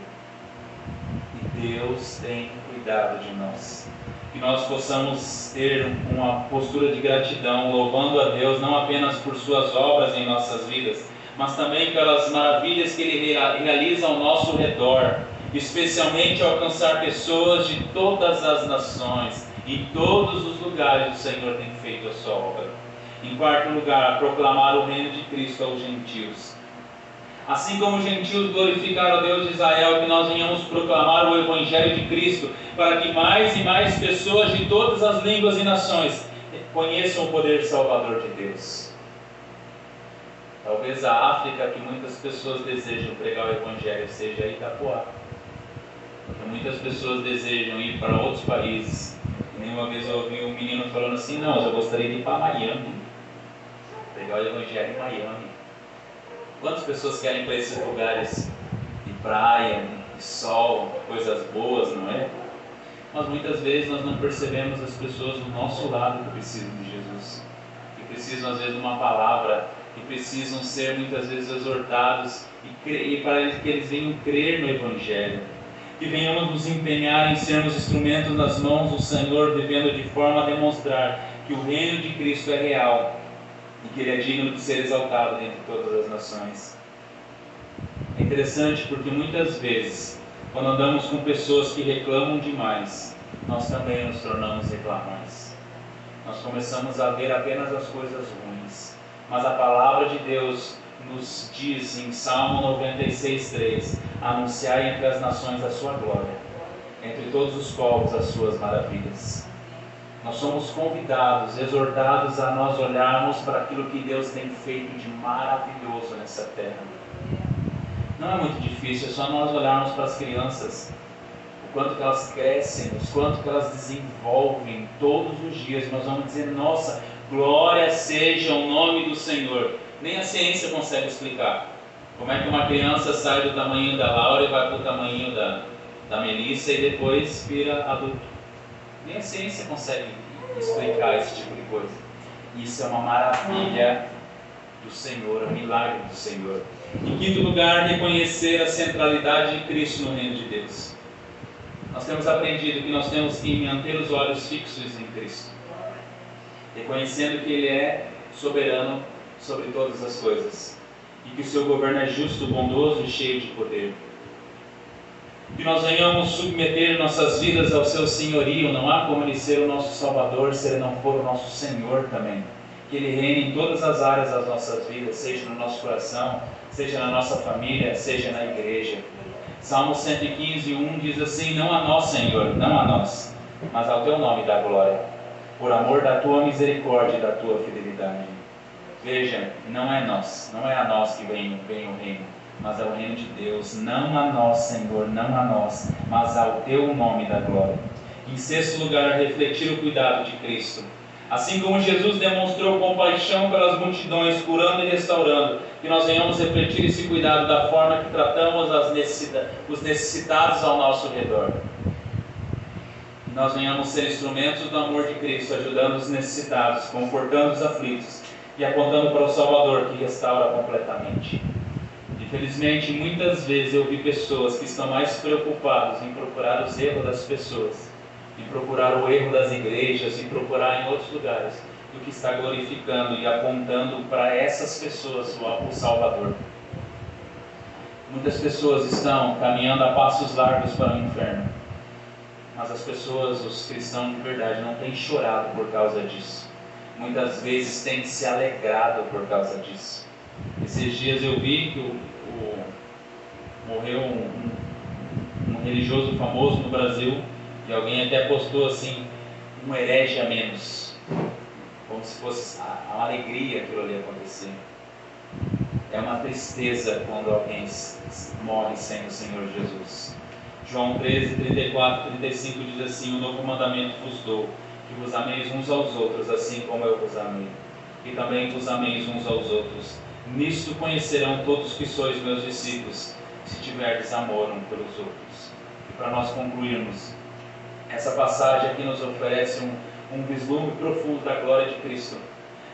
E Deus tem cuidado de nós. Que nós possamos ter uma postura de gratidão, louvando a Deus não apenas por suas obras em nossas vidas, mas também pelas maravilhas que Ele realiza ao nosso redor, especialmente alcançar pessoas de todas as nações. Em todos os lugares o Senhor tem feito a sua obra. Em quarto lugar, proclamar o reino de Cristo aos gentios. Assim como os gentios glorificaram o Deus de Israel, que nós venhamos proclamar o Evangelho de Cristo, para que mais e mais pessoas de todas as línguas e nações conheçam o poder salvador de Deus. Talvez a África que muitas pessoas desejam pregar o Evangelho seja Itapuá, porque muitas pessoas desejam ir para outros países. E nenhuma vez eu ouvi um menino falando assim: não, eu gostaria de ir para Miami, pregar o Evangelho em Miami. Quantas pessoas querem ir para esses lugares de praia, de sol, coisas boas, não é? Mas muitas vezes nós não percebemos as pessoas do nosso lado que precisam de Jesus, que precisam às vezes de uma palavra, que precisam ser muitas vezes exortados e para que eles venham crer no Evangelho. Que venhamos nos empenhar em sermos instrumentos nas mãos do Senhor, vivendo de forma a demonstrar que o reino de Cristo é real e que Ele é digno de ser exaltado dentre todas as nações. É interessante porque muitas vezes, quando andamos com pessoas que reclamam demais, nós também nos tornamos reclamões. Nós começamos a ver apenas as coisas ruins. Mas a palavra de Deus nos diz em Salmo 96:3: anunciai entre as nações a sua glória, entre todos os povos as suas maravilhas. Nós somos convidados, exortados a nós olharmos para aquilo que Deus tem feito de maravilhoso nessa terra. Não é muito difícil, é só nós olharmos para as crianças, o quanto que elas crescem, o quanto que elas desenvolvem todos os dias. Nós vamos dizer: nossa, glória seja o nome do Senhor. Nem a ciência consegue explicar como é que uma criança sai do tamanho da Laura e vai para o tamanho da Melissa e depois vira adulto. Nem a ciência consegue explicar esse tipo de coisa. Isso é uma maravilha do Senhor, um milagre do Senhor. Em quinto lugar, reconhecer a centralidade de Cristo no reino de Deus. Nós temos aprendido que nós temos que manter os olhos fixos em Cristo, reconhecendo que Ele é soberano sobre todas as coisas e que o seu governo é justo, bondoso e cheio de poder. Que nós venhamos submeter nossas vidas ao seu senhorio. Não há como Ele ser o nosso Salvador se Ele não for o nosso Senhor também. Que Ele reine em todas as áreas das nossas vidas, seja no nosso coração, seja na nossa família, seja na igreja. Salmo 115:1 diz assim: não a nós, Senhor, não a nós, mas ao Teu nome dá glória, por amor da Tua misericórdia e da Tua fidelidade. Veja, não é a nós que vem o reino, mas ao reino de Deus. Não a nós, Senhor, não a nós, mas ao Teu nome da glória. Em sexto lugar, refletir o cuidado de Cristo. Assim como Jesus demonstrou compaixão pelas multidões, curando e restaurando, que nós venhamos refletir esse cuidado da forma que tratamos os necessitados ao nosso redor. Que nós venhamos ser instrumentos do amor de Cristo, ajudando os necessitados, confortando os aflitos e apontando para o Salvador que restaura completamente. Infelizmente, muitas vezes eu vi pessoas que estão mais preocupadas em procurar os erros das pessoas, em procurar o erro das igrejas, em procurar em outros lugares, do que está glorificando e apontando para essas pessoas o Salvador. Muitas pessoas estão caminhando a passos largos para o inferno, mas as pessoas, os cristãos de verdade, não têm chorado por causa disso. Muitas vezes têm se alegrado por causa disso. Esses dias eu vi que morreu um religioso famoso no Brasil, e alguém até postou assim, um herege a menos, como se fosse uma alegria aquilo ali acontecer. É uma tristeza quando alguém morre sem o Senhor Jesus. João 13, 34, 35 diz assim: um novo mandamento vos dou, que vos ameis uns aos outros, assim como eu vos amei, e também vos ameis uns aos outros. Nisto conhecerão todos que sois meus discípulos, se tiverdes amor uns pelos outros. E para nós concluirmos, essa passagem aqui nos oferece um vislumbre profundo da glória de Cristo,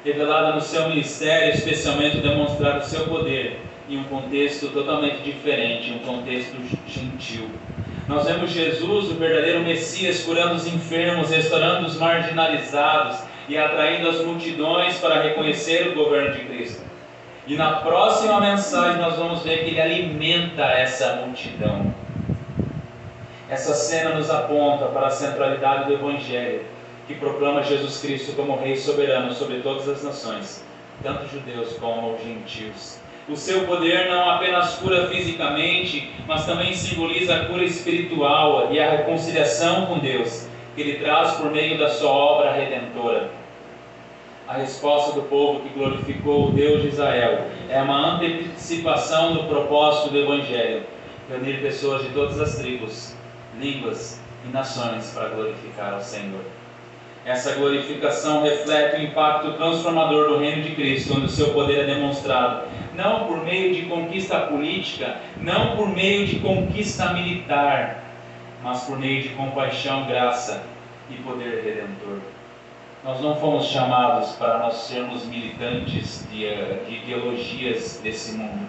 revelada no seu ministério, especialmente demonstrar o seu poder em um contexto totalmente diferente, um contexto gentil. Nós vemos Jesus, o verdadeiro Messias, curando os enfermos, restaurando os marginalizados e atraindo as multidões para reconhecer o governo de Cristo. E na próxima mensagem nós vamos ver que ele alimenta essa multidão. Essa cena nos aponta para a centralidade do Evangelho, que proclama Jesus Cristo como Rei soberano sobre todas as nações, tanto judeus como gentios. O seu poder não apenas cura fisicamente, mas também simboliza a cura espiritual e a reconciliação com Deus, que ele traz por meio da sua obra redentora. A resposta do povo que glorificou o Deus de Israel é uma antecipação do propósito do Evangelho, reunir pessoas de todas as tribos, línguas e nações para glorificar ao Senhor. Essa glorificação reflete o impacto transformador do reino de Cristo, onde o seu poder é demonstrado, não por meio de conquista política, não por meio de conquista militar, mas por meio de compaixão, graça e poder redentor. Nós não fomos chamados para nós sermos militantes de ideologias desse mundo,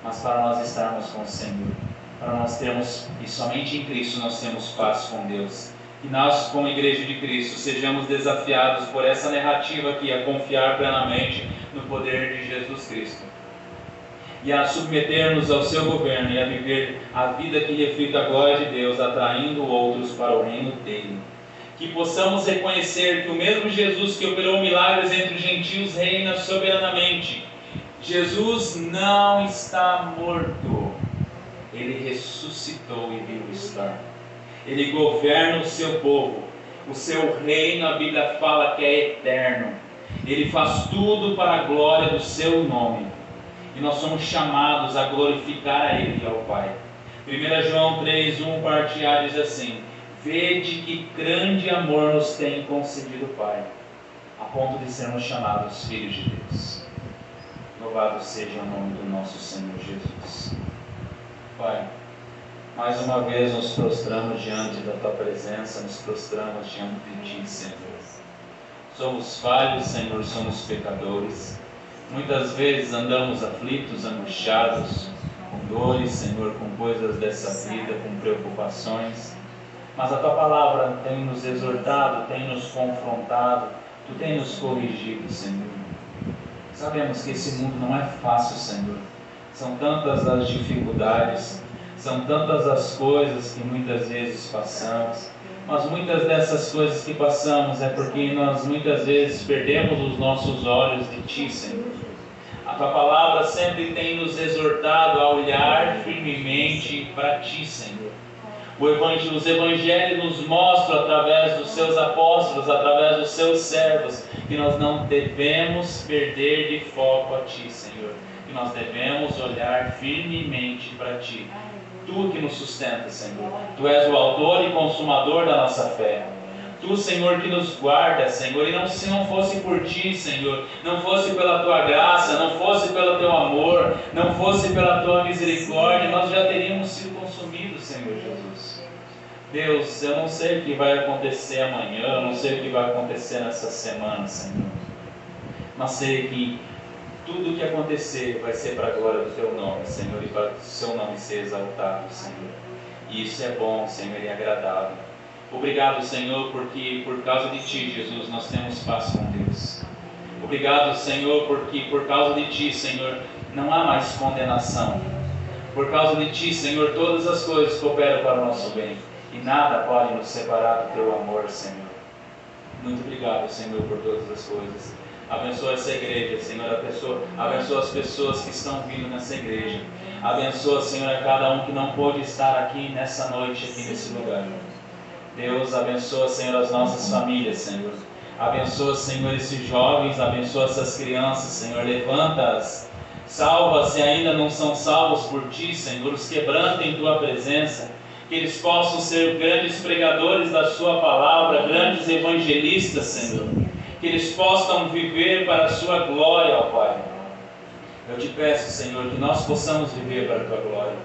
mas para nós estarmos com o Senhor, para nós termos, e somente em Cristo nós temos paz com Deus. E nós, como Igreja de Cristo, sejamos desafiados por essa narrativa aqui a confiar plenamente no poder de Jesus Cristo e a submeter-nos ao seu governo e a viver a vida que reflita a glória de Deus, atraindo outros para o reino dele. Que possamos reconhecer que o mesmo Jesus que operou milagres entre os gentios reina soberanamente. Jesus não está morto, ele ressuscitou e vivo está. Ele governa o seu povo. O seu reino, a Bíblia fala que é eterno. Ele faz tudo para a glória do seu nome. E nós somos chamados a glorificar a Ele e ao Pai. 1 João 3:1, parte A, diz assim: vede que grande amor nos tem concedido o Pai, a ponto de sermos chamados filhos de Deus. Louvado seja o nome do nosso Senhor Jesus. Pai, mais uma vez nos prostramos diante da Tua presença, nos prostramos diante de Ti, Senhor. Somos falhos, Senhor, somos pecadores. Muitas vezes andamos aflitos, angustiados, com dores, Senhor, com coisas dessa vida, com preocupações. Mas a Tua palavra tem nos exortado, tem nos confrontado, Tu tem nos corrigido, Senhor. Sabemos que esse mundo não é fácil, Senhor. São tantas as dificuldades, são tantas as coisas que muitas vezes passamos, mas muitas dessas coisas que passamos é porque nós muitas vezes perdemos os nossos olhos de Ti, Senhor. A Tua palavra sempre tem nos exortado a olhar firmemente para Ti, Senhor. Os evangelhos nos mostram através dos Seus apóstolos, através dos Seus servos, que nós não devemos perder de foco a Ti, Senhor. Que nós devemos olhar firmemente para Ti. Tu que nos sustenta, Senhor. Tu és o autor e consumador da nossa fé. Tu, Senhor, que nos guarda, Senhor. E se não fosse por Ti, Senhor, não fosse pela Tua graça, não fosse pelo Teu amor, não fosse pela Tua misericórdia, nós já teríamos sido consumidos, Senhor Jesus. Deus, eu não sei o que vai acontecer amanhã, eu não sei o que vai acontecer nessa semana, Senhor. Mas sei que tudo o que acontecer vai ser para a glória do Teu nome, Senhor, e para o Seu nome ser exaltado, Senhor. E isso é bom, Senhor, e é agradável. Obrigado, Senhor, porque por causa de Ti, Jesus, nós temos paz com Deus. Obrigado, Senhor, porque por causa de Ti, Senhor, não há mais condenação. Por causa de Ti, Senhor, todas as coisas cooperam para o nosso bem. E nada pode nos separar do Teu amor, Senhor. Muito obrigado, Senhor, por todas as coisas. Abençoa essa igreja, Senhor. Abençoa as pessoas que estão vindo nessa igreja. Abençoa, Senhor, a cada um que não pôde estar aqui nessa noite, aqui nesse lugar. Deus, abençoa, Senhor, as nossas famílias, Senhor. Abençoa, Senhor, esses jovens. Abençoa essas crianças, Senhor. Levanta-as. Salva se ainda não são salvos por Ti, Senhor. Os quebranta em Tua presença. Que eles possam ser grandes pregadores da Sua palavra, grandes evangelistas, Senhor. Que eles possam viver para a Sua glória, ó Pai. Eu te peço, Senhor, que nós possamos viver para a Tua glória.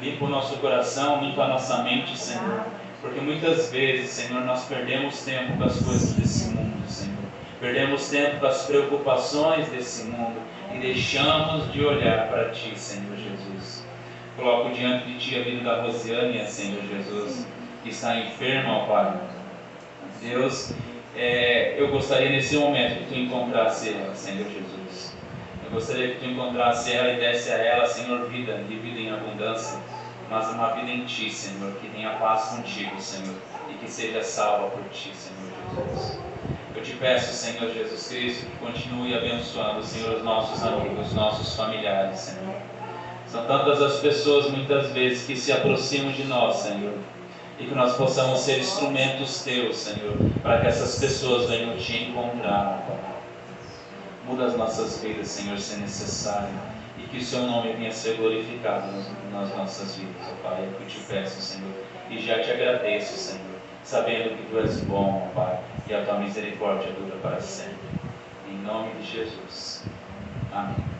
Limpa o nosso coração, limpa a nossa mente, Senhor. Porque muitas vezes, Senhor, nós perdemos tempo com as coisas desse mundo, Senhor. Perdemos tempo com as preocupações desse mundo e deixamos de olhar para Ti, Senhor Jesus. Coloco diante de Ti a vida da Rosiane, Senhor Jesus, que está enferma, ó Pai. Deus, eu gostaria nesse momento que Tu encontrasse ela, Senhor Jesus. Eu gostaria que Tu encontrasse ela e desse a ela, Senhor, vida em abundância, mas uma vida em Ti, Senhor, que tenha paz contigo, Senhor, e que seja salva por Ti, Senhor Jesus. Eu te peço, Senhor Jesus Cristo, que continue abençoando, Senhor, os nossos amigos, os nossos familiares, Senhor. São tantas as pessoas, muitas vezes, que se aproximam de nós, Senhor, e que nós possamos ser instrumentos Teus, Senhor, para que essas pessoas venham Te encontrar, Pai. Muda as nossas vidas, Senhor, se necessário, e que o Seu nome venha ser glorificado nas nossas vidas, ó Pai. É o que eu te peço, Senhor, e já te agradeço, Senhor, sabendo que Tu és bom, ó Pai, e a Tua misericórdia dura para sempre. Em nome de Jesus. Amém.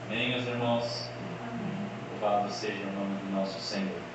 Amém, meus irmãos? Louvado seja o nome do nosso Senhor.